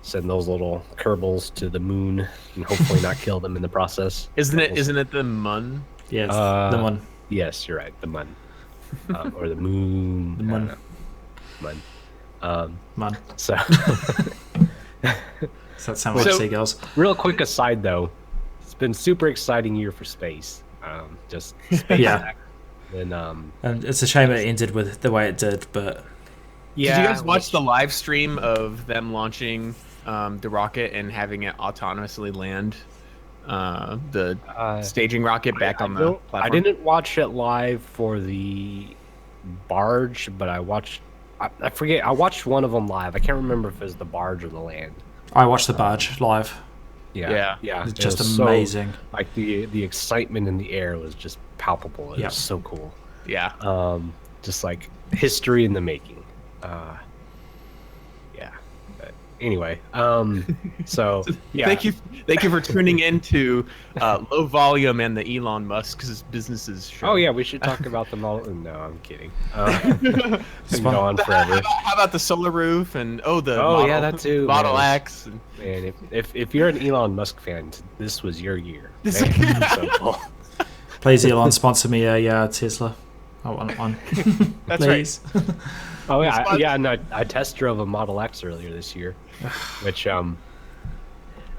Send those little Kerbals to the moon and hopefully not kill them in the process. Isn't it the Mun? Yes, the Mun. Yes, you're right, the Mun. Or the moon. The Mun. Mun. Mun. So Does that sound like seagulls? Real quick aside though, it's been super exciting year for space. Just space. Yeah. And it's a shame it ended with the way it did, but yeah. Did you guys watch the live stream of them launching the rocket and having it autonomously land the staging rocket back on the platform? I didn't watch it live for the barge, but I forget. I watched one of them live. I can't remember if it was the barge or the land. I watched the barge live. Yeah. It's just amazing. So, like the excitement in the air was just palpable. It was so cool. Yeah. just like history in the making. Yeah. But anyway, so yeah. Thank you for tuning into Low Volume and the Elon Musk's businesses show. Oh yeah, we should talk about them all. No, I'm kidding. Can go on forever. How about the solar roof and yeah, that too. Model Man. X. Man, if you're an Elon Musk fan, this was your year. Man, so cool. Please, Elon, sponsor me a Tesla. I want one. That's Please. right. Oh yeah, no, I test drove a Model X earlier this year, which I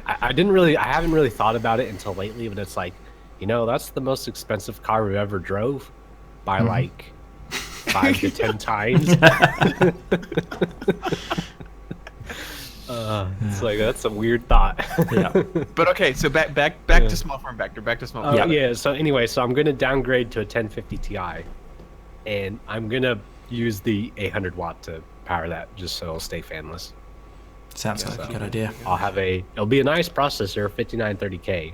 haven't really thought about it until lately, but it's like, that's the most expensive car we ever drove by like 5 to 10 times. It's like, that's a weird thought. Yeah. But okay, so back to small form factor. Back to small. Yeah. So anyway, I'm gonna downgrade to a 1050 Ti, and I'm gonna use the 800 watt to power that, just so it'll stay fanless. Sounds like a good idea. It'll be a nice processor, 5930K,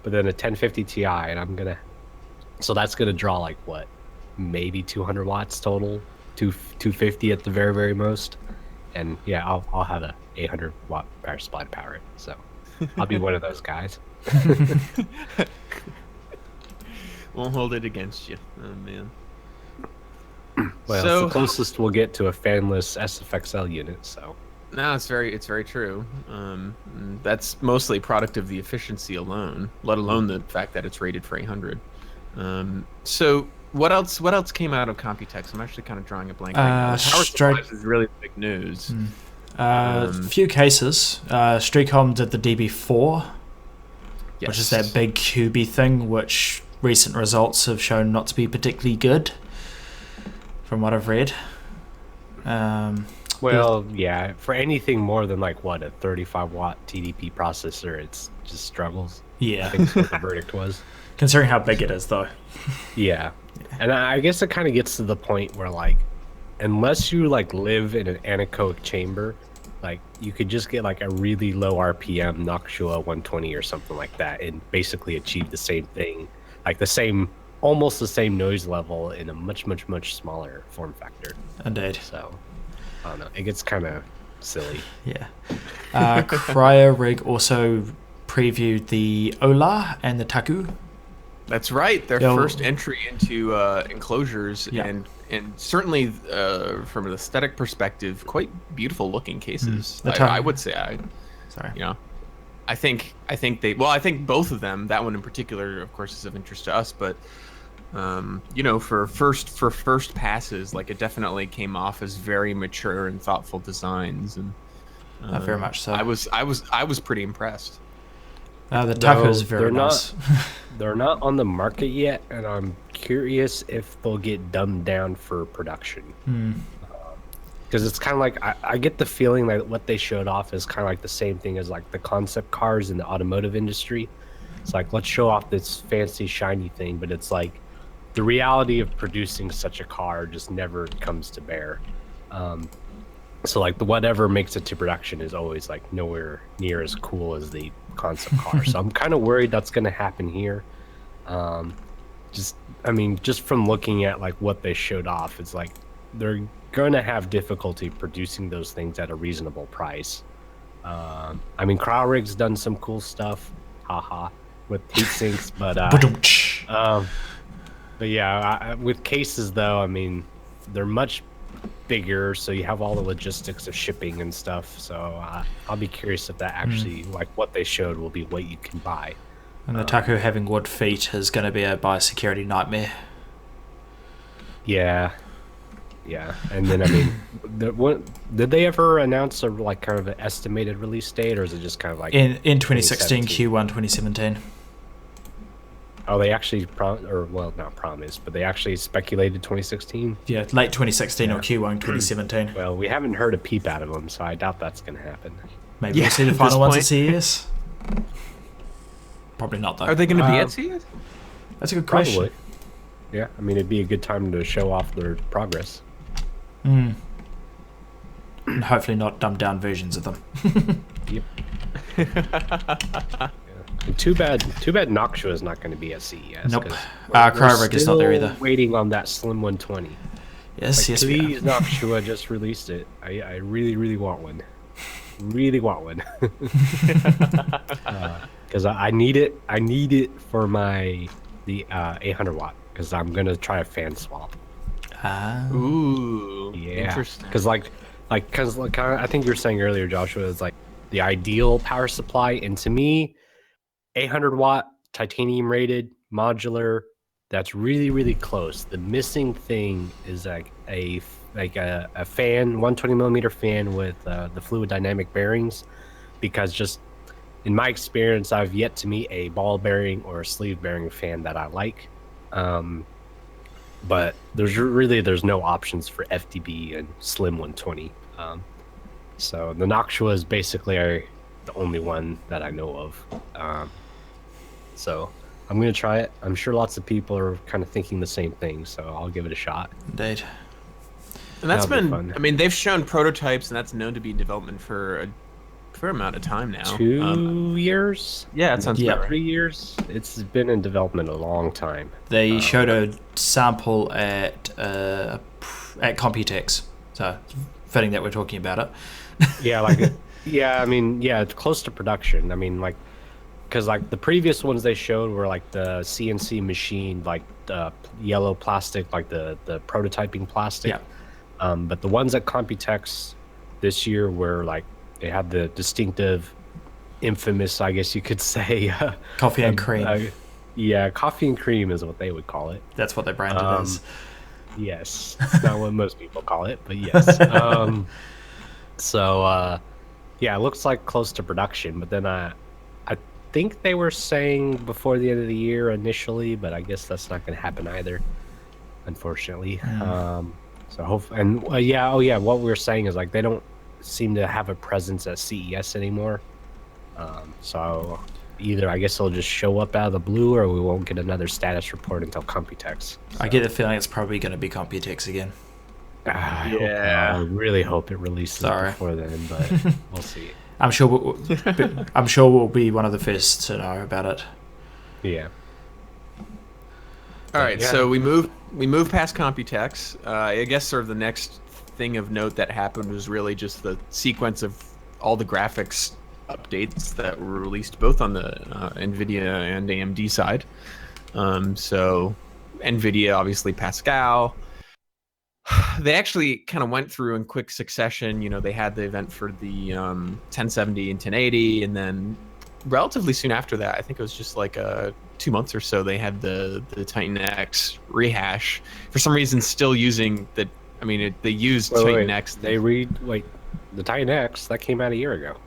but then a 1050 Ti, and so that's gonna draw like what, maybe 200 watts total, 250 at the very, very most. And yeah, I'll have a 800 watt power supply to power it. So I'll be one of those guys. Won't hold it against you. Oh man. Well, So- it's the closest we'll get to a fanless SFXL unit. So No, it's very true. That's mostly a product of the efficiency alone, let alone the fact that it's rated for 800. So what else came out of Computex? I'm actually kind of drawing a blank right now. Power supplies is really big news. Few cases. Streetcom did the DB4, Yes. which is that big QB thing, which recent results have shown not to be particularly good, from what I've read. well, yeah, for anything more than like what, a 35 watt TDP processor, it's just struggles. I Yeah, think that's what the verdict was. considering how big it is, though. Yeah. And I guess it kind of gets to the point where, like, unless you like live in an anechoic chamber, like you could just get like a really low RPM Noctua 120 or something like that, and basically achieve the same thing, like almost the same noise level in a much, much, much smaller form factor. Indeed. So I don't know. It gets kind of silly. Yeah. CryoRig also previewed the Ola and the Taku. That's right. Their Yeah, first entry into enclosures, Yeah. and certainly from an aesthetic perspective, quite beautiful looking cases. The I would say. Sorry. I think I think both of them. That one in particular, of course, is of interest to us. But for first passes, like it definitely came off as very mature and thoughtful designs, and Very much so. I was pretty impressed. The Taku is they're very not- nice. They're not on the market yet, and I'm curious if they'll get dumbed down for production. Because it's kind of like, I get the feeling that what they showed off is kind of like the same thing as like the concept cars in the automotive industry. It's like, let's show off this fancy shiny thing, but it's like the reality of producing such a car just never comes to bear. So like the whatever makes it to production is always like nowhere near as cool as the concept car. So I'm kind of worried that's going to happen here. Just from looking at like what they showed off, it's like they're going to have difficulty producing those things at a reasonable price. CryoRig's done some cool stuff, with heat sinks, but yeah, with cases though, they're much bigger, so you have all the logistics of shipping and stuff. So I'll be curious if that actually, like what they showed, will be what you can buy. And the Taku having wood feet is going to be a biosecurity nightmare. Yeah. And then did they ever announce a like kind of an estimated release date, or is it just kind of like In 2016, 2017? Q1 2017. Oh, they actually not promised, but they actually speculated 2016. Yeah, late 2016 or Q1 2017. Well, we haven't heard a peep out of them, so I doubt that's going to happen. Maybe Yeah, we'll see the at final this ones at point. CES. Probably not though. Are they going to be at CES? That's a good question. Probably. Yeah, it'd be a good time to show off their progress. And hopefully not dumbed down versions of them. Yep. And too bad Noctua is not going to be at CES. Nope. 'cause CryoRig is not there still either. Waiting on that Slim 120. Yes, yes, we Please, are. Noctua just released it. I really, really want one. Really want one. Because I need it. I need it for the 800 watt. Because I'm gonna try a fan swap. Ah, Ooh, Yeah. interesting. Because I think you were saying earlier, Joshua, is like the ideal power supply, and to me, 800 watt titanium rated modular. That's really, really close. The missing thing is like a fan, 120 millimeter fan with the fluid dynamic bearings, because just in my experience, I've yet to meet a ball bearing or a sleeve bearing fan that I like. But there's no options for FDB and Slim 120. So the Noctua is basically the only one that I know of. So I'm gonna try it. I'm sure lots of people are kind of thinking the same thing, so I'll give it a shot. indeed. And that's That'll be been, fun. I mean, they've shown prototypes, and that's known to be in development for a fair amount of time now. 2 years? Yeah, that sounds Yeah. about right. 3 years? It's been in development a long time. They showed a sample at Computex, so it's fitting that we're talking about it. Yeah, I mean, yeah, it's close to production. I mean, like, because like the previous ones they showed were like the CNC machine, like the yellow plastic, like the prototyping plastic. Yeah. But the ones at Computex this year were like they had the distinctive, infamous, I guess you could say, Coffee and cream. Yeah, coffee and cream is what they would call it. That's what they branded as. Yes, it's not what most people call it, but yes. Yeah, it looks like close to production, but then I think they were saying before the end of the year initially, but I guess that's not going to happen either, unfortunately. So what we were saying is like they don't seem to have a presence at CES anymore. So either I guess they'll just show up out of the blue, or we won't get another status report until Computex. I get the feeling it's probably going to be Computex again. I really hope it releases before then, but we'll see. I'm sure we'll be one of the first to know about it. Yeah. All right, so we move past Computex. I guess sort of the next thing of note that happened was really just the sequence of all the graphics updates that were released both on the NVIDIA and AMD side. So NVIDIA, obviously Pascal. They actually kind of went through in quick succession. You know, they had the event for the 1070 and 1080, and then relatively soon after that, I think it was just like 2 months or so, they had the Titan X rehash. For some reason, still using the. I mean, they used Titan X. The Titan X that came out a year ago.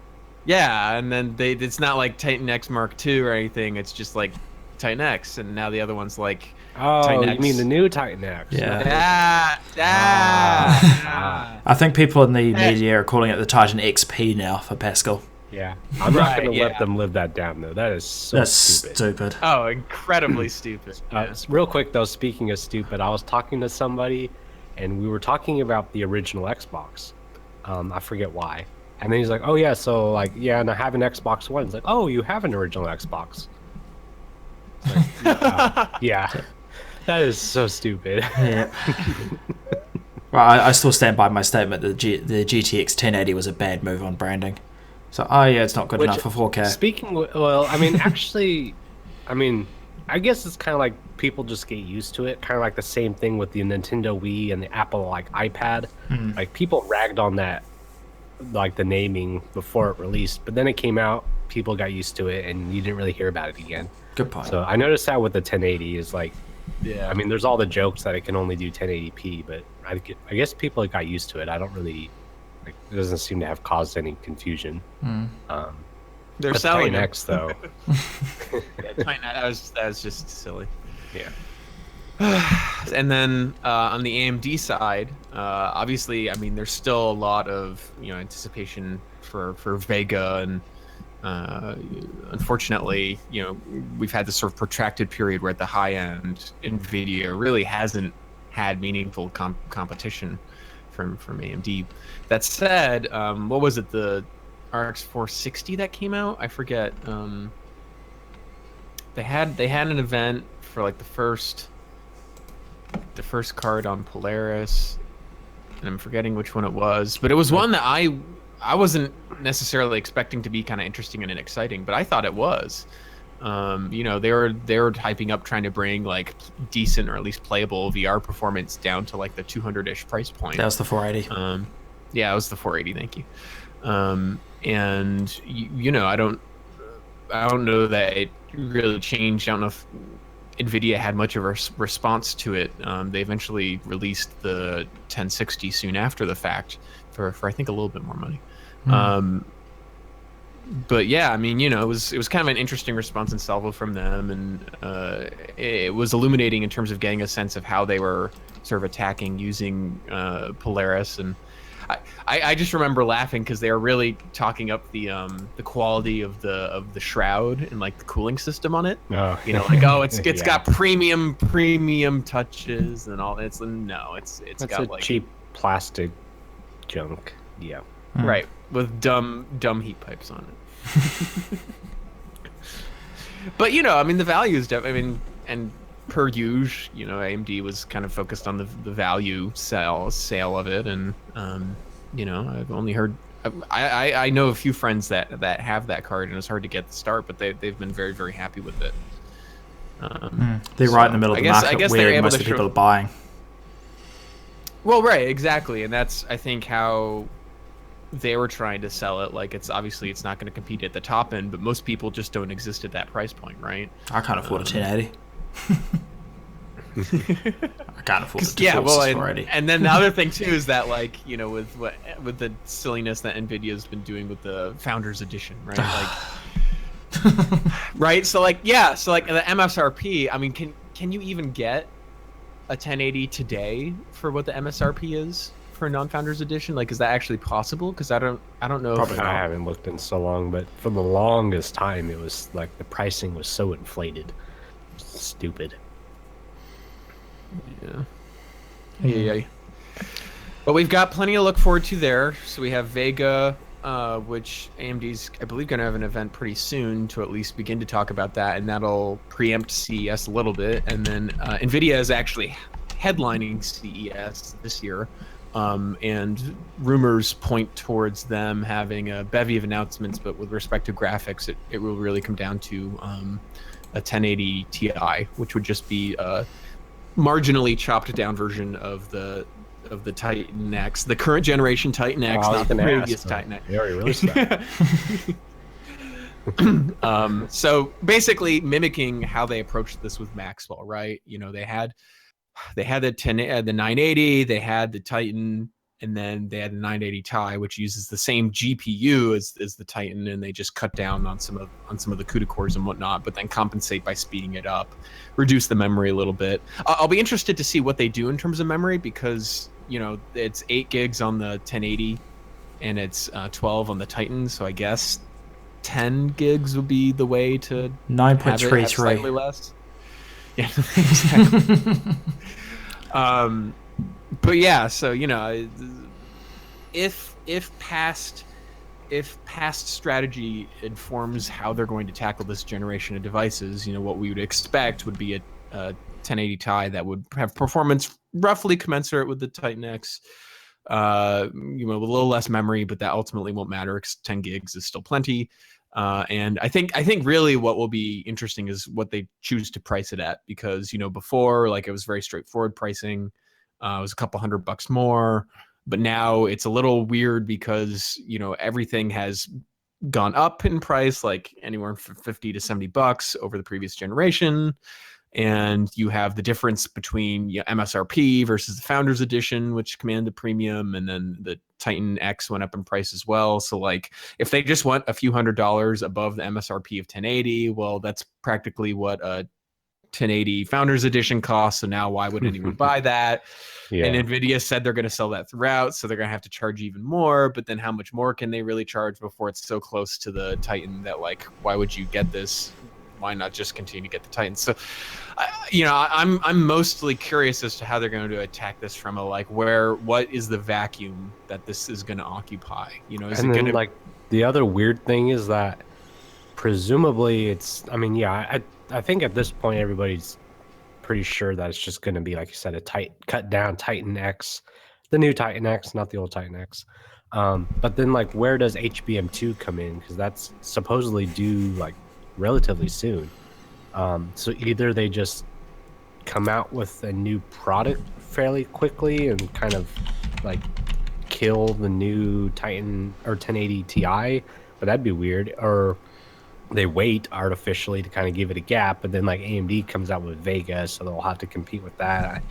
Yeah, and then it's not like Titan X Mark II or anything. It's just like Titan X, and now the other one's like. Oh, you mean the new Titan X? Yeah. Yeah. I think people in the media are calling it the Titan XP now for Pascal. Yeah. I'm not going to let them live that down, though. That's stupid. Oh, incredibly stupid. Real quick, though, speaking of stupid, I was talking to somebody, and we were talking about the original Xbox. I forget why. And then he's like, oh, yeah, so, like, yeah, and I have an Xbox One. It's like, oh, you have an original Xbox. It's like, yeah. That is so stupid. Yeah. Well, I still stand by my statement that the GTX 1080 was a bad move on branding. So, it's not good enough for 4K. I mean, actually, I guess it's kind of like people just get used to it. Kind of like the same thing with the Nintendo Wii and the Apple iPad. Like people ragged on that, like the naming before it released, but then it came out, people got used to it, and you didn't really hear about it again. Good point. So I noticed that with the 1080 is like. Yeah. I mean, there's all the jokes that it can only do 1080p, but I guess people got used to it. I don't really, like, it doesn't seem to have caused any confusion. They're selling Titan X, though. That was just silly. Yeah. And then on the AMD side, obviously, I mean, there's still a lot of anticipation for Vega, and unfortunately, we've had this sort of protracted period where at the high end, NVIDIA really hasn't had meaningful competition from AMD. That said, what was it, the RX 460 that came out? I forget. They had an event for like the first card on Polaris, and I'm forgetting which one it was, but it was one that I wasn't necessarily expecting to be kind of interesting and exciting, but I thought it was. You know, they were hyping up trying to bring like decent or at least playable VR performance down to like the 200-ish price point. That was the 480. Yeah, it was the 480. Thank you. And you know, I don't know that it really changed. I don't know if NVIDIA had much of a response to it. They eventually released the 1060 soon after the fact for I think a little bit more money. But yeah, I mean, you know, it was kind of an interesting response and salvo from them, and it was illuminating in terms of getting a sense of how they were sort of attacking using Polaris. And I just remember laughing because they were really talking up the quality of the shroud and like the cooling system on it. Oh. You know, like, oh, it's Yeah. got premium touches and all. It's That's got a like cheap plastic junk. Yeah. right with dumb heat pipes on it. But you know, I mean, the value is definitely. I mean, and per usual, you know, AMD was kind of focused on the value sale of it, and you know, I've only heard. I know a few friends that have that card, and it's hard to get the start, but they've been very, very happy with it. They're right in the middle of the market I guess they're where able most to of the people are buying. Well, right, exactly, and that's I think how they were trying to sell it. Like, it's obviously it's not going to compete at the top end, but most people just don't exist at that price point, right? I can't afford a 1080. I can't afford it. Yeah, well, and then the other thing too is that, like, you know, with the silliness that NVIDIA's been doing with the Founders Edition, right? Like, right? So like, yeah, so like the MSRP. I mean, can you even get a 1080 today for what the MSRP is for a non-Founders Edition? Like, is that actually possible? Because I don't know. Probably I haven't looked in so long, but for the longest time, it was like the pricing was so inflated. Stupid. Yeah. But we've got plenty to look forward to there. So we have Vega, which AMD's, I believe, going to have an event pretty soon to at least begin to talk about that, and that'll preempt CES a little bit. And then NVIDIA is actually headlining CES this year, and rumors point towards them having a bevy of announcements, but with respect to graphics, it will really come down to a 1080 Ti, which would just be a marginally chopped down version of the Titan X, the current generation Titan X, not the previous Titan X. They already released that. So basically mimicking how they approached this with Maxwell, right? You know, they had the 980, they had the Titan, and then they had the 980 Ti, which uses the same GPU as the Titan, and they just cut down on some of the CUDA cores and whatnot, but then compensate by speeding it up, reduce the memory a little bit. I'll be interested to see what they do in terms of memory, because, you know, it's 8 gigs on the 1080 and it's 12 on the Titan, so I guess 10 gigs would be the way to 9.33 slightly less. Yeah, exactly. But yeah, so, you know, if past strategy informs how they're going to tackle this generation of devices, you know, what we would expect would be a 1080 Ti that would have performance roughly commensurate with the Titan X, you know, with a little less memory, but that ultimately won't matter because 10 gigs is still plenty. And I think really what will be interesting is what they choose to price it at, because, you know, before, like, it was very straightforward pricing. It was a couple $100 more, but now it's a little weird because, you know, everything has gone up in price, like anywhere from $50 to $70 over the previous generation. And you have the difference between, you know, MSRP versus the Founders Edition, which command the premium, and then the Titan X went up in price as well. So, like, if they just went a few $100 above the MSRP of 1080, well, that's practically what a 1080 Founders Edition costs. So now why would anyone buy that? Yeah. And NVIDIA said they're going to sell that throughout, so they're going to have to charge even more. But then how much more can they really charge before it's so close to the Titan that, like, why would you get this? Why not just continue to get the Titan? So, you know, I'm mostly curious as to how they're going to attack this from a, like, what is the vacuum that this is going to occupy? You know, is and it then, going to, like, the other weird thing is that presumably it's, I mean, yeah, I think at this point everybody's pretty sure that it's just going to be, like you said, a cut down Titan X. The new Titan X, not the old Titan X. But then, like, where does HBM2 come in? Because that's supposedly due like relatively soon. So either they just come out with a new product fairly quickly and kind of like kill the new Titan or 1080 Ti, but that'd be weird. Or they wait artificially to kind of give it a gap, but then like AMD comes out with Vega, so they'll have to compete with that.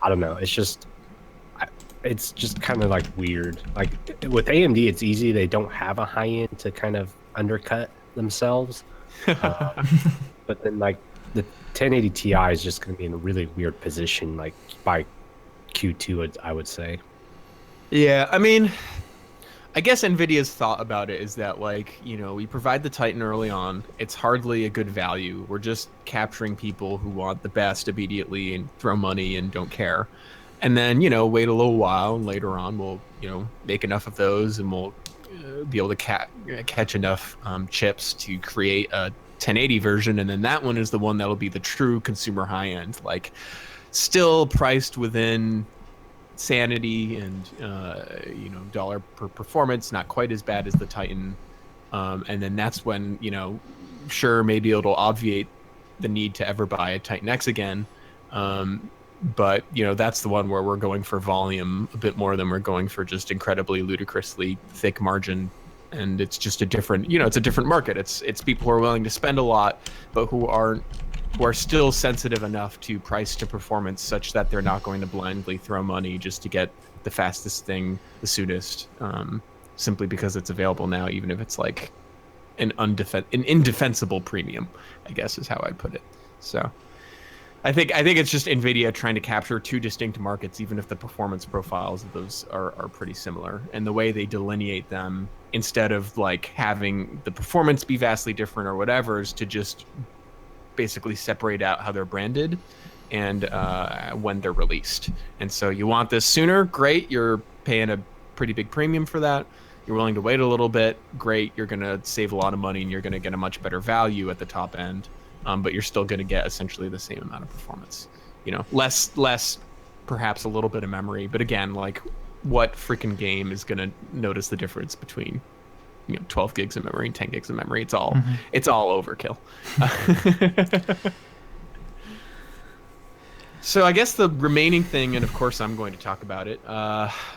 I don't know. It's just kind of like weird. Like with AMD, it's easy. They don't have a high end to kind of undercut themselves. But then like the 1080 Ti is just going to be in a really weird position, like by Q2, I would say. Yeah, I mean, I guess NVIDIA's thought about it is that, like, you know, we provide the Titan early on. It's hardly a good value. We're just capturing people who want the best immediately and throw money and don't care. And then, you know, wait a little while, and later on we'll, you know, make enough of those, and we'll be able to catch enough chips to create a 1080 version, and then that one is the one that'll be the true consumer high end, like still priced within sanity and you know, dollar per performance, not quite as bad as the Titan. And then that's when, you know, sure, maybe it'll obviate the need to ever buy a Titan X again. But, you know, that's the one where we're going for volume a bit more than we're going for just incredibly ludicrously thick margin. And it's just a different, you know, it's a different market. It's people who are willing to spend a lot, but who are still sensitive enough to price to performance such that they're not going to blindly throw money just to get the fastest thing, the soonest, simply because it's available now, even if it's like an indefensible premium, I guess is how I'd put it. So I think it's just NVIDIA trying to capture two distinct markets, even if the performance profiles of those are pretty similar. And the way they delineate them, instead of like having the performance be vastly different or whatever, is to just basically separate out how they're branded and when they're released. And so you want this sooner, great, you're paying a pretty big premium for that. You're willing to wait a little bit, great, you're going to save a lot of money and you're going to get a much better value at the top end. But you're still going to get essentially the same amount of performance. You know, less, perhaps a little bit of memory. But again, like, what freaking game is going to notice the difference between, you know, 12 gigs of memory and 10 gigs of memory? It's all overkill. So I guess the remaining thing, and of course I'm going to talk about it,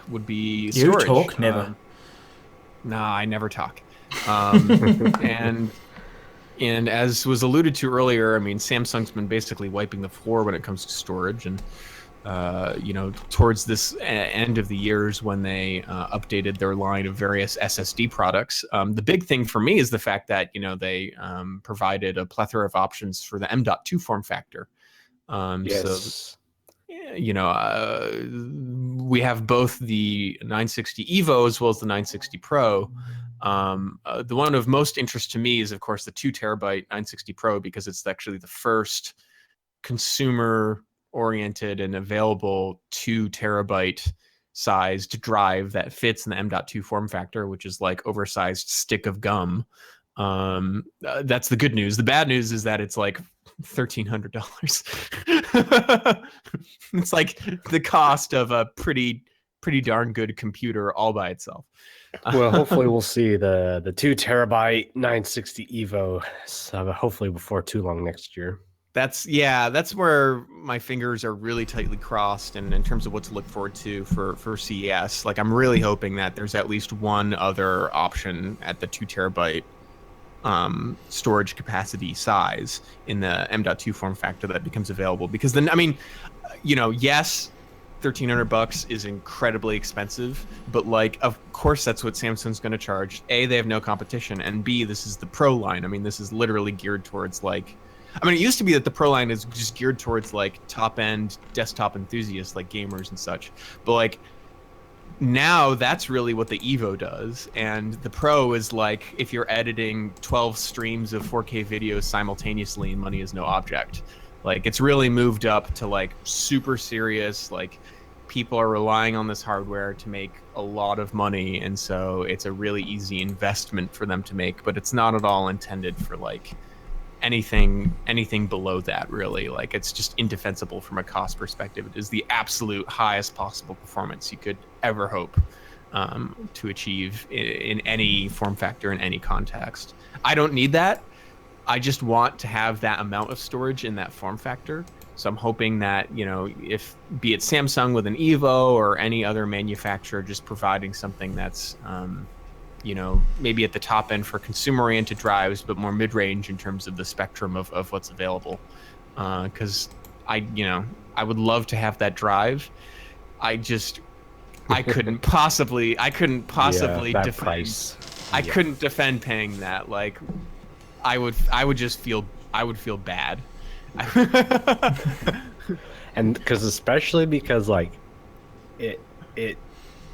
would be storage. You talk never. Nah, I never talk. And as was alluded to earlier, I mean, Samsung's been basically wiping the floor when it comes to storage. And, you know, towards this end of the years when they updated their line of various SSD products, the big thing for me is the fact that, you know, they provided a plethora of options for the M.2 form factor. Yes. So, you know, we have both the 960 Evo as well as the 960 Pro. The one of most interest to me is, of course, the 2 terabyte 960 Pro, because it's actually the first consumer-oriented and available 2 terabyte sized drive that fits in the M.2 form factor, which is like oversized stick of gum. That's the good news. The bad news is that it's like $1,300. It's like the cost of a pretty darn good computer all by itself. Well, hopefully we'll see the 2 terabyte 960 Evo, hopefully before too long next year. That's where my fingers are really tightly crossed, and in terms of what to look forward to for CES. Like, I'm really hoping that there's at least one other option at the 2 terabyte storage capacity size in the M.2 form factor that becomes available, because then, I mean, you know, yes, $1,300 is incredibly expensive, but like, of course that's what Samsung's going to charge. A, they have no competition, and B, this is the Pro line. I mean, this is literally geared towards, like, I mean, it used to be that the Pro line is just geared towards like top end desktop enthusiasts like gamers and such, but like now that's really what the Evo does. And the Pro is like, if you're editing 12 streams of 4K videos simultaneously and money is no object. Like, it's really moved up to like super serious, like people are relying on this hardware to make a lot of money, and so it's a really easy investment for them to make, but it's not at all intended for like anything below that, really. Like, it's just indefensible from a cost perspective. It is the absolute highest possible performance you could ever hope to achieve in any form factor, in any context. I don't need that. I just want to have that amount of storage in that form factor. So I'm hoping that, if be it Samsung with an Evo or any other manufacturer just providing something that's, maybe at the top end for consumer-oriented drives, but more mid-range in terms of the spectrum of what's available. Because I would love to have that drive. I couldn't possibly that defend. price. I couldn't defend paying that. Like, I would feel bad. And especially because like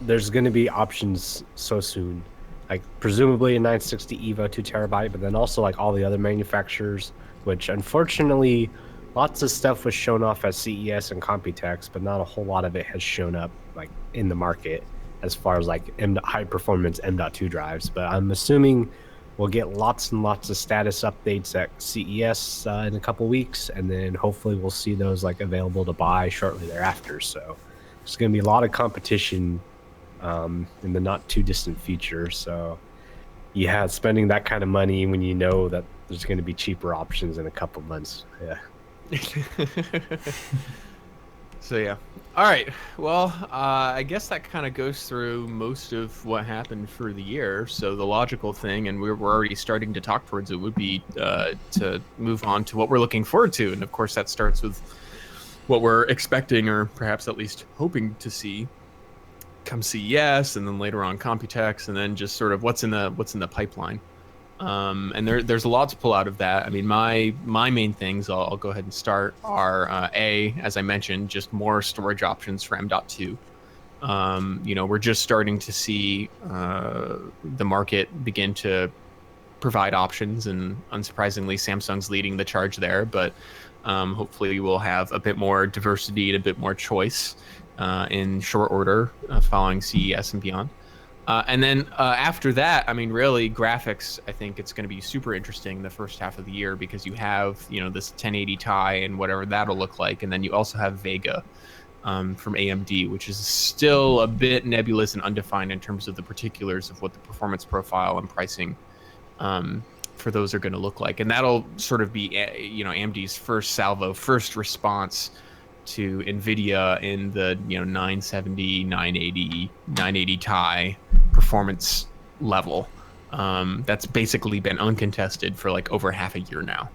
there's going to be options so soon, like presumably a 960 Evo 2TB, but then also like all the other manufacturers, which unfortunately lots of stuff was shown off at CES and Computex, but not a whole lot of it has shown up like in the market as far as like high performance M.2 drives. But I'm assuming we'll get lots and lots of status updates at CES in a couple weeks, and then hopefully we'll see those like available to buy shortly thereafter. So there's going to be a lot of competition in the not too distant future. So yeah, spending that kind of money when you know that there's going to be cheaper options in a couple months. Yeah. So yeah. All right. Well, I guess that kind of goes through most of what happened for the year. So the logical thing, and we're already starting to talk towards it, would be to move on to what we're looking forward to. And of course, that starts with what we're expecting, or perhaps at least hoping to see, come CES, and then later on Computex, and then just sort of what's in the pipeline. And there's a lot to pull out of that. I mean, my main things, I'll go ahead and start, are as I mentioned, just more storage options for M.2. We're just starting to see the market begin to provide options, and unsurprisingly, Samsung's leading the charge there. But hopefully, we'll have a bit more diversity and a bit more choice in short order following CES and beyond. And then after that, I mean, really, graphics, I think it's going to be super interesting the first half of the year, because you have, this 1080 Ti and whatever that'll look like. And then you also have Vega from AMD, which is still a bit nebulous and undefined in terms of the particulars of what the performance profile and pricing for those are going to look like. And that'll sort of be, AMD's first response to NVIDIA in the 970, 980 Ti performance level. That's basically been uncontested for like over half a year now.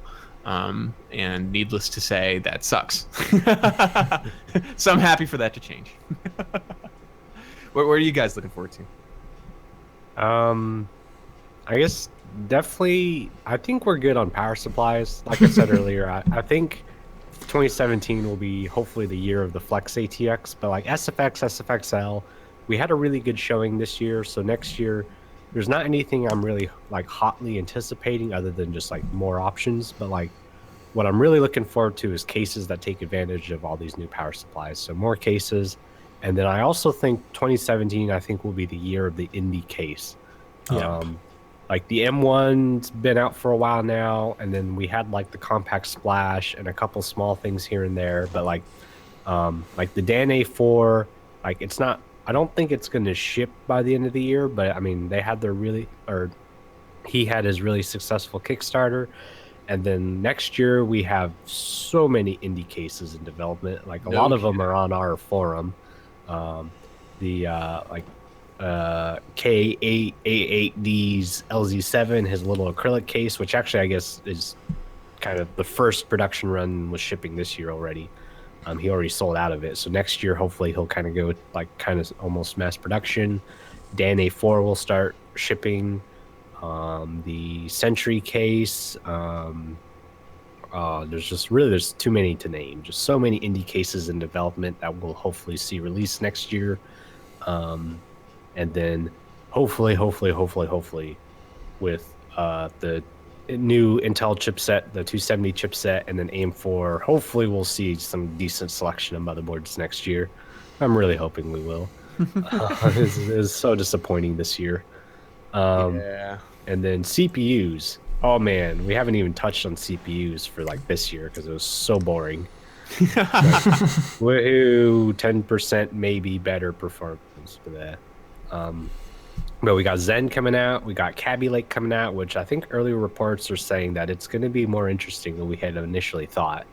And needless to say, that sucks. So I'm happy for that to change. What are you guys looking forward to? I guess definitely, I think we're good on power supplies. Like I said earlier, I think 2017 will be hopefully the year of the Flex ATX, but like SFX, SFXL, we had a really good showing this year. So next year, there's not anything I'm really like hotly anticipating other than just like more options. But like what I'm really looking forward to is cases that take advantage of all these new power supplies. So more cases. And then I also think 2017, I think will be the year of the indie case. Yeah. Like the M1's been out for a while now, and then we had like the compact splash and a couple small things here and there. But like the Dan A4, like it's not. I don't think it's going to ship by the end of the year. But I mean, they had he had his really successful Kickstarter, and then next year we have so many indie cases in development. Like a lot of them are on our forum. K8A8D's LZ7, his little acrylic case, which actually I guess is kind of the first production run was shipping this year already. He already sold out of it. So next year, hopefully he'll kind of go like kind of almost mass production. Dan A4 will start shipping. The Century case. There's too many to name. Just so many indie cases in development that we'll hopefully see released next year. And then hopefully with the new Intel chipset, the 270 chipset, and then AM4, hopefully we'll see some decent selection of motherboards next year. I'm really hoping we will. It was so disappointing this year. Yeah. And then CPUs. Oh man, we haven't even touched on CPUs for like this year because it was so boring. Woohoo, 10% maybe better performance for that. But we got Zen coming out, we got Kaby Lake coming out, which I think early reports are saying that it's going to be more interesting than we had initially thought.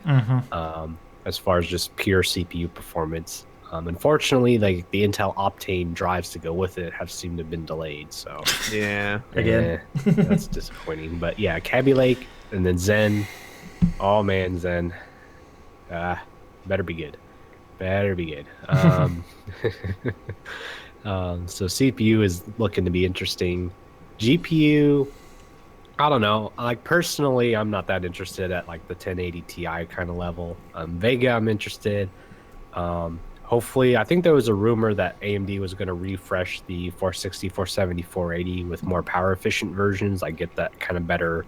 As far as just pure CPU performance. Unfortunately, like the Intel Optane drives to go with it have seemed to have been delayed. So Yeah. Again. that's disappointing. But yeah, Kaby Lake and then Zen. Oh man, Zen. Better be good. Better be good. So CPU is looking to be interesting. GPU, I don't know. Like personally, I'm not that interested at like the 1080 Ti kind of level. Vega, I'm interested. Hopefully, I think there was a rumor that AMD was going to refresh the 460, 470, 480 with more power efficient versions. I get that kind of better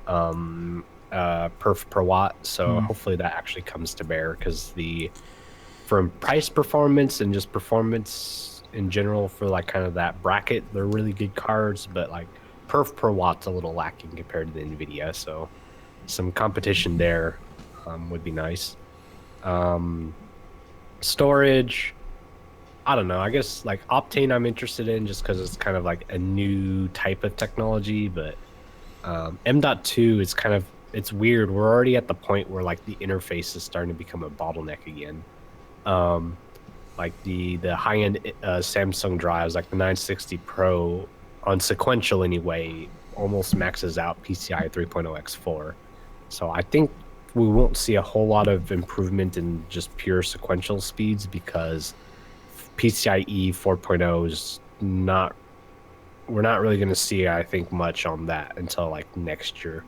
perf per watt. So hopefully that actually comes to bear because from price performance and just performance in general for like kind of that bracket, they're really good cards, but like perf per watt's a little lacking compared to the NVIDIA. So some competition there would be nice. Storage, I don't know. I guess like Optane I'm interested in just because it's kind of like a new type of technology, but M.2 is kind of, it's weird. We're already at the point where like the interface is starting to become a bottleneck again. Like the high-end Samsung drives, like the 960 Pro on sequential anyway, almost maxes out PCIe 3.0 X4. So I think we won't see a whole lot of improvement in just pure sequential speeds because PCIe 4.0 is not, we're not really going to see, I think, much on that until like next year.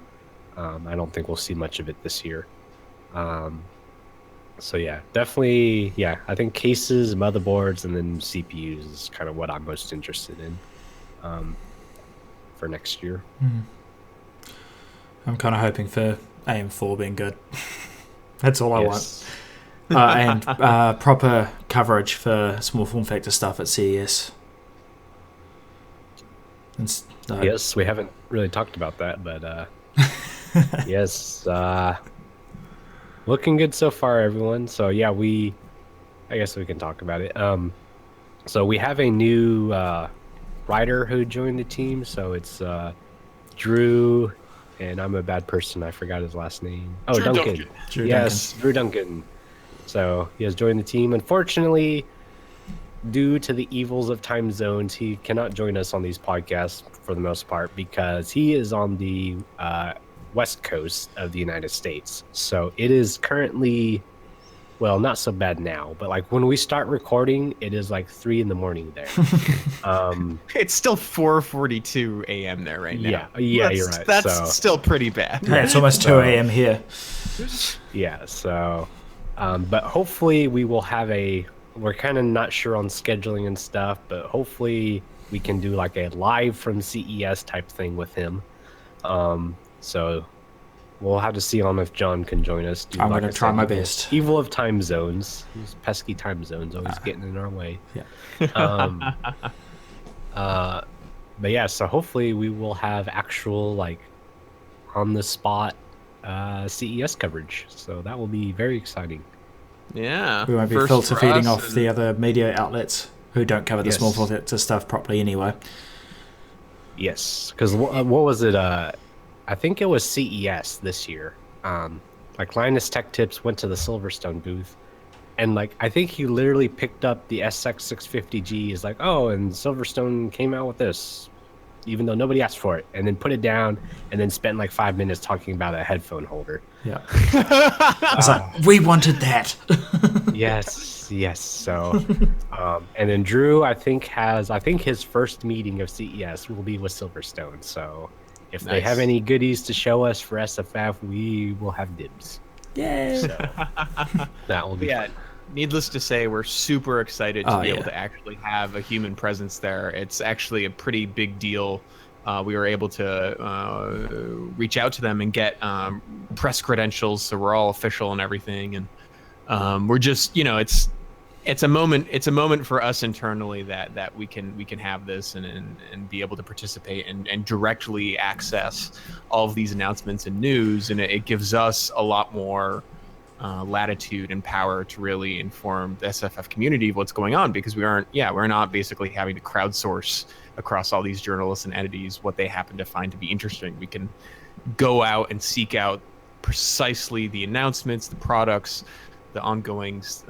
I don't think we'll see much of it this year. So yeah, definitely, yeah, I think cases, motherboards, and then CPUs is kind of what I'm most interested in for next year. I'm kind of hoping for AM4 being good. That's all I want. And proper coverage for small form factor stuff at CES. Yes, we haven't really talked about that, but yes, looking good so far, everyone. So yeah, I guess we can talk about it. So we have a new writer who joined the team. So it's Drew, and I'm a bad person. I forgot his last name. Oh, Drew Duncan. Drew Yes, Duncan. Drew Duncan. So he has joined the team. Unfortunately, due to the evils of time zones, he cannot join us on these podcasts for the most part because he is on the west coast of the United States. So it is currently, well, not so bad now, but like when we start recording, it is like 3 a.m. there. It's still 4:42 a.m. there right now. Yeah, you're right. That's still pretty bad. Hey, it's almost 2 a.m. here. Yeah, so but hopefully we will have we're kind of not sure on scheduling and stuff, but hopefully we can do like a live from CES type thing with him. So we'll have to see on if John can join us. I'm going to try my best. Evil of time zones. These pesky time zones always getting in our way. Yeah. But yeah, so hopefully we will have actual like on the spot CES coverage. So that will be very exciting. Yeah. We won't be First filter for feeding us off the other media outlets who don't cover the small form factor stuff properly anyway. Yes, because what was it? I think it was CES this year. Like Linus Tech Tips went to the Silverstone booth, and like I think he literally picked up the SX650G. Is like, oh, and Silverstone came out with this, even though nobody asked for it, and then put it down, and then spent like 5 minutes talking about a headphone holder. Yeah. I was like, we wanted that. Yes. So, and then Drew, I think his first meeting of CES will be with Silverstone. So, if they have any goodies to show us for SFF, we will have dibs. Yay! So, that will be fun. Needless to say, we're super excited to be able to actually have a human presence there. It's actually a pretty big deal. We were able to reach out to them and get press credentials, so we're all official and everything. And we're just, it's it's a moment. It's a moment for us internally that we can have this and be able to participate and directly access all of these announcements and news, and it gives us a lot more latitude and power to really inform the SFF community of what's going on, because we're not basically having to crowdsource across all these journalists and entities what they happen to find to be interesting. We can go out and seek out precisely the announcements, the products, the ongoings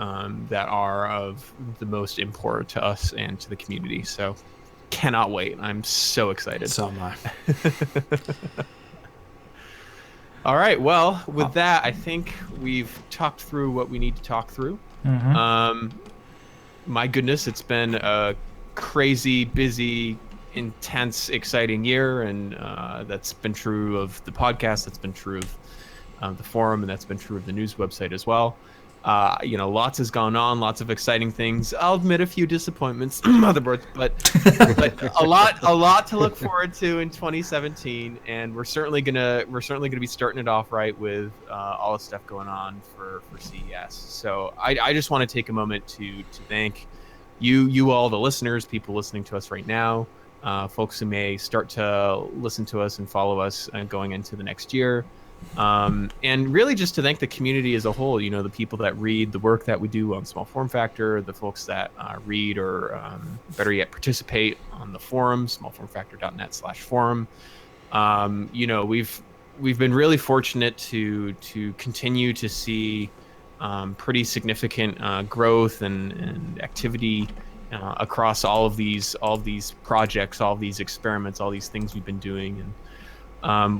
that are of the most import to us and to the community. So cannot wait. I'm so excited. So am I. All right. Well, with that, I think we've talked through what we need to talk through. My goodness, it's been a crazy, busy, intense, exciting year, and that's been true of the podcast. That's been true of the forum, and that's been true of the news website as well. Lots has gone on, lots of exciting things. I'll admit a few disappointments, motherboards, but a lot to look forward to in 2017, and we're certainly gonna be starting it off right with all the stuff going on for CES. So I just want to take a moment to thank you all, the listeners, people listening to us right now, folks who may start to listen to us and follow us going into the next year. And really just to thank the community as a whole, the people that read the work that we do on Small Form Factor, the folks that read or better yet participate on the forum, smallformfactor.net/forum. We've been really fortunate to continue to see pretty significant growth and activity across all of these projects, all of these experiments, all these things we've been doing. And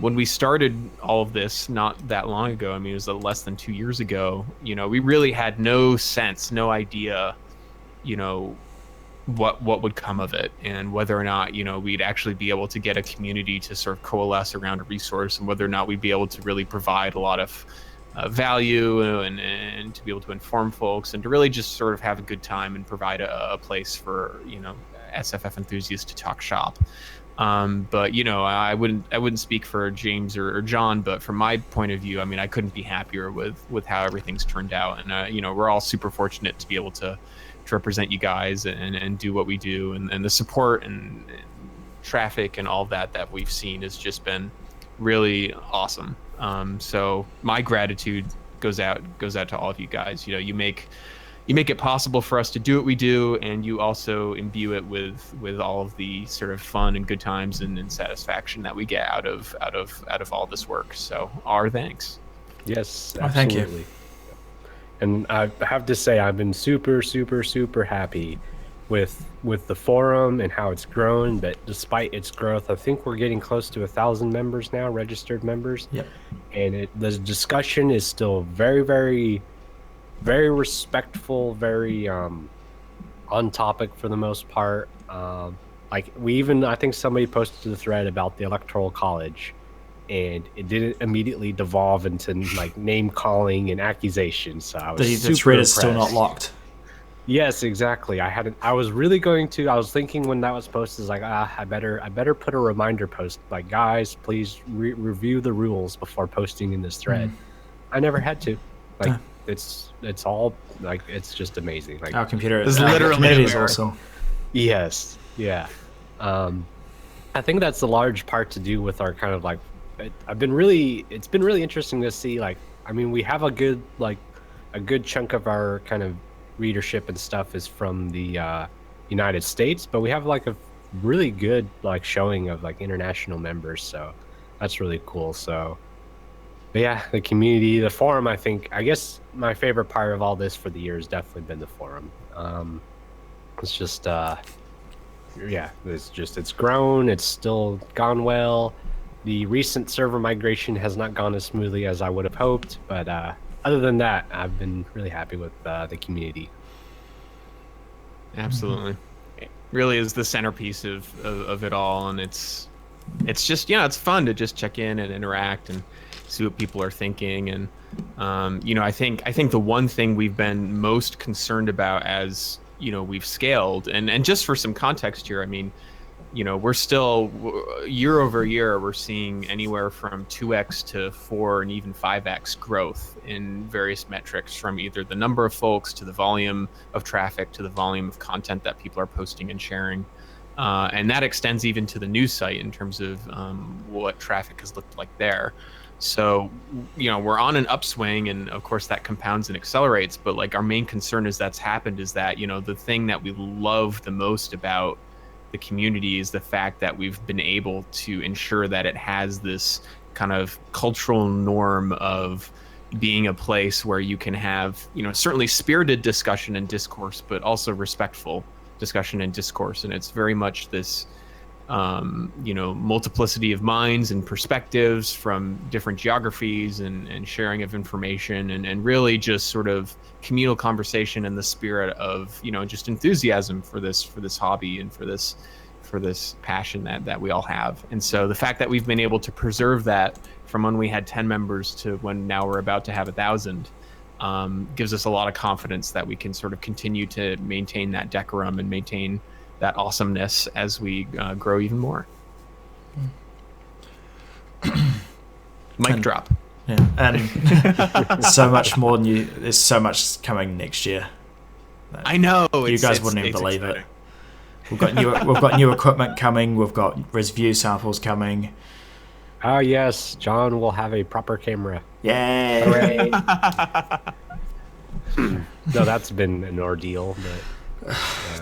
when we started all of this not that long ago, I mean, it was less than 2 years ago, we really had no sense, no idea, what would come of it, and whether or not, we'd actually be able to get a community to sort of coalesce around a resource, and whether or not we'd be able to really provide a lot of value and to be able to inform folks and to really just sort of have a good time and provide a place for, SFF enthusiasts to talk shop. But I wouldn't speak for James or John, but from my point of view, I mean, I couldn't be happier with how everything's turned out. And we're all super fortunate to be able to represent you guys and do what we do, and the support and traffic and all that we've seen has just been really awesome. So my gratitude goes out to all of you guys. You make it possible for us to do what we do, and you also imbue it with all of the sort of fun and good times and satisfaction that we get out of all this work. So our thanks. Yes, thank absolutely. you. And I have to say, I've been super, super, super happy with the forum and how it's grown. But despite its growth, I think we're getting close to 1,000 members now, registered members. Yep. And the discussion is still very, very, very respectful, very on topic for the most part. I think somebody posted a thread about the Electoral College, and it didn't immediately devolve into like name calling and accusations. So I was the thread is still not locked. Yes, exactly. I was thinking when that was posted, like, I better put a reminder post, like, guys, please review the rules before posting in this thread. I never had to. Like, it's all like, it's just amazing. Like, our computer is literally community is awesome. Yes, yeah. I think that's a large part to do with our kind of like. It's been really interesting to see. Like, I mean, we have a good chunk of our kind of readership and stuff is from the United States, but we have like a really good like showing of like international members, so that's really cool. So, but yeah, the community, the forum, I guess my favorite part of all this for the year has definitely been the forum. It's just it's grown, it's still gone well. The recent server migration has not gone as smoothly as I would have hoped, but other than that, I've been really happy with the community. Absolutely. It really is the centerpiece of it all, and it's just, it's fun to just check in and interact and see what people are thinking. And I think the one thing we've been most concerned about as we've scaled, and just for some context here, I mean, we're still year over year, we're seeing anywhere from 2x to 4 and even 5x growth in various metrics, from either the number of folks to the volume of traffic to the volume of content that people are posting and sharing. And that extends even to the news site in terms of what traffic has looked like there. So, we're on an upswing, and of course that compounds and accelerates. But like, our main concern as that's happened is that, the thing that we love the most about the community is the fact that we've been able to ensure that it has this kind of cultural norm of being a place where you can have, certainly spirited discussion and discourse, but also respectful discussion and discourse. And it's very much this multiplicity of minds and perspectives from different geographies, and sharing of information, and really just sort of communal conversation in the spirit of, just enthusiasm for this hobby and for this passion that we all have. And so the fact that we've been able to preserve that from when we had 10 members to when now we're about to have 1,000 gives us a lot of confidence that we can sort of continue to maintain that decorum and maintain that awesomeness as we grow even more. Mic drop. Yeah, and so much more new. There's so much coming next year. I know. You guys wouldn't even believe it. We've got new equipment coming. We've got review samples coming. Oh yes, John will have a proper camera. Yay! Hooray. No, that's been an ordeal, but.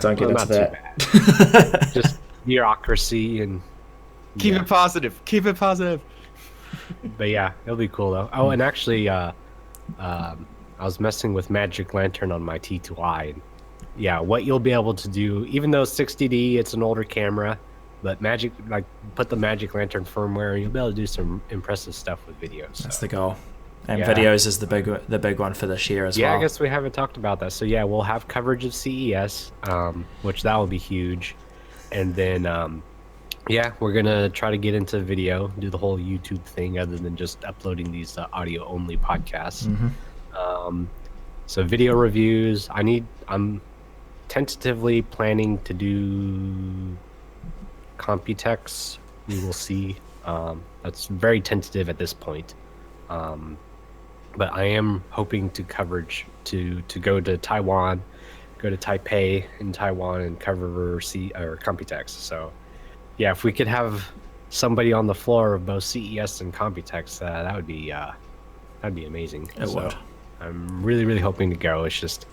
Don't get into that. Just bureaucracy and keep it positive. But yeah, it'll be cool though. Oh, and actually, I was messing with Magic Lantern on my T2i. And yeah, what you'll be able to do, even though 60D, it's an older camera, but put the Magic Lantern firmware, and you'll be able to do some impressive stuff with videos. That's the goal. And videos is the big one for this year as well. Yeah, I guess we haven't talked about that. So yeah, we'll have coverage of CES, which that will be huge. And then, we're going to try to get into video, do the whole YouTube thing other than just uploading these audio-only podcasts. Mm-hmm. So video reviews. I'm tentatively planning to do Computex. We will see. That's very tentative at this point. But I am hoping to go to Taiwan, go to Taipei in Taiwan and cover Computex. So, yeah, if we could have somebody on the floor of both CES and Computex, that'd be amazing. It would. I'm really, really hoping to go. It's just,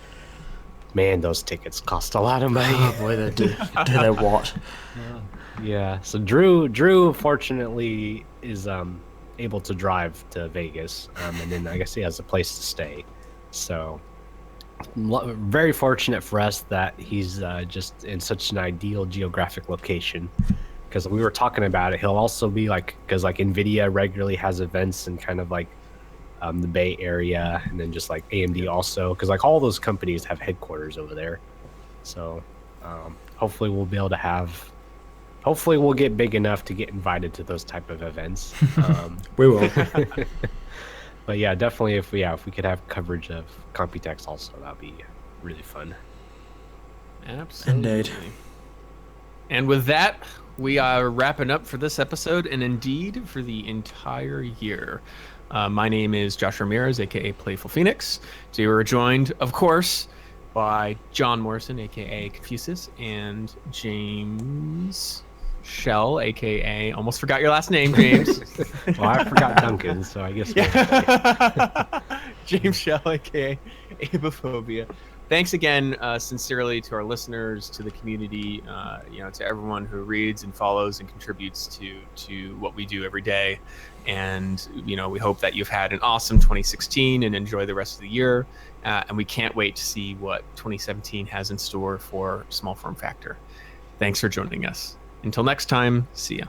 man, those tickets cost a lot of money. Oh boy, they do. Do they what? Yeah. So Drew, fortunately, is able to drive to Vegas, and then I guess he has a place to stay. So very fortunate for us that he's just in such an ideal geographic location, because we were talking about it. He'll also be because NVIDIA regularly has events in kind of the Bay Area, and then just AMD also, because all those companies have headquarters over there. So hopefully we'll be able to have Hopefully we'll get big enough to get invited to those type of events. We will. But yeah, definitely if we could have coverage of Computex also, that'd be really fun. Absolutely. Indeed. And with that, we are wrapping up for this episode, and indeed for the entire year. My name is Josh Ramirez, aka Playful Phoenix. So we were joined, of course, by John Morrison, aka Confucius, and James Shell, aka almost forgot your last name, James. Well, I forgot Duncan, so I guess. James Shell, aka Abophobia. Thanks again, sincerely, to our listeners, to the community, to everyone who reads and follows and contributes to what we do every day. And we hope that you've had an awesome 2016 and enjoy the rest of the year. And we can't wait to see what 2017 has in store for Small Form Factor. Thanks for joining us. Until next time, see ya.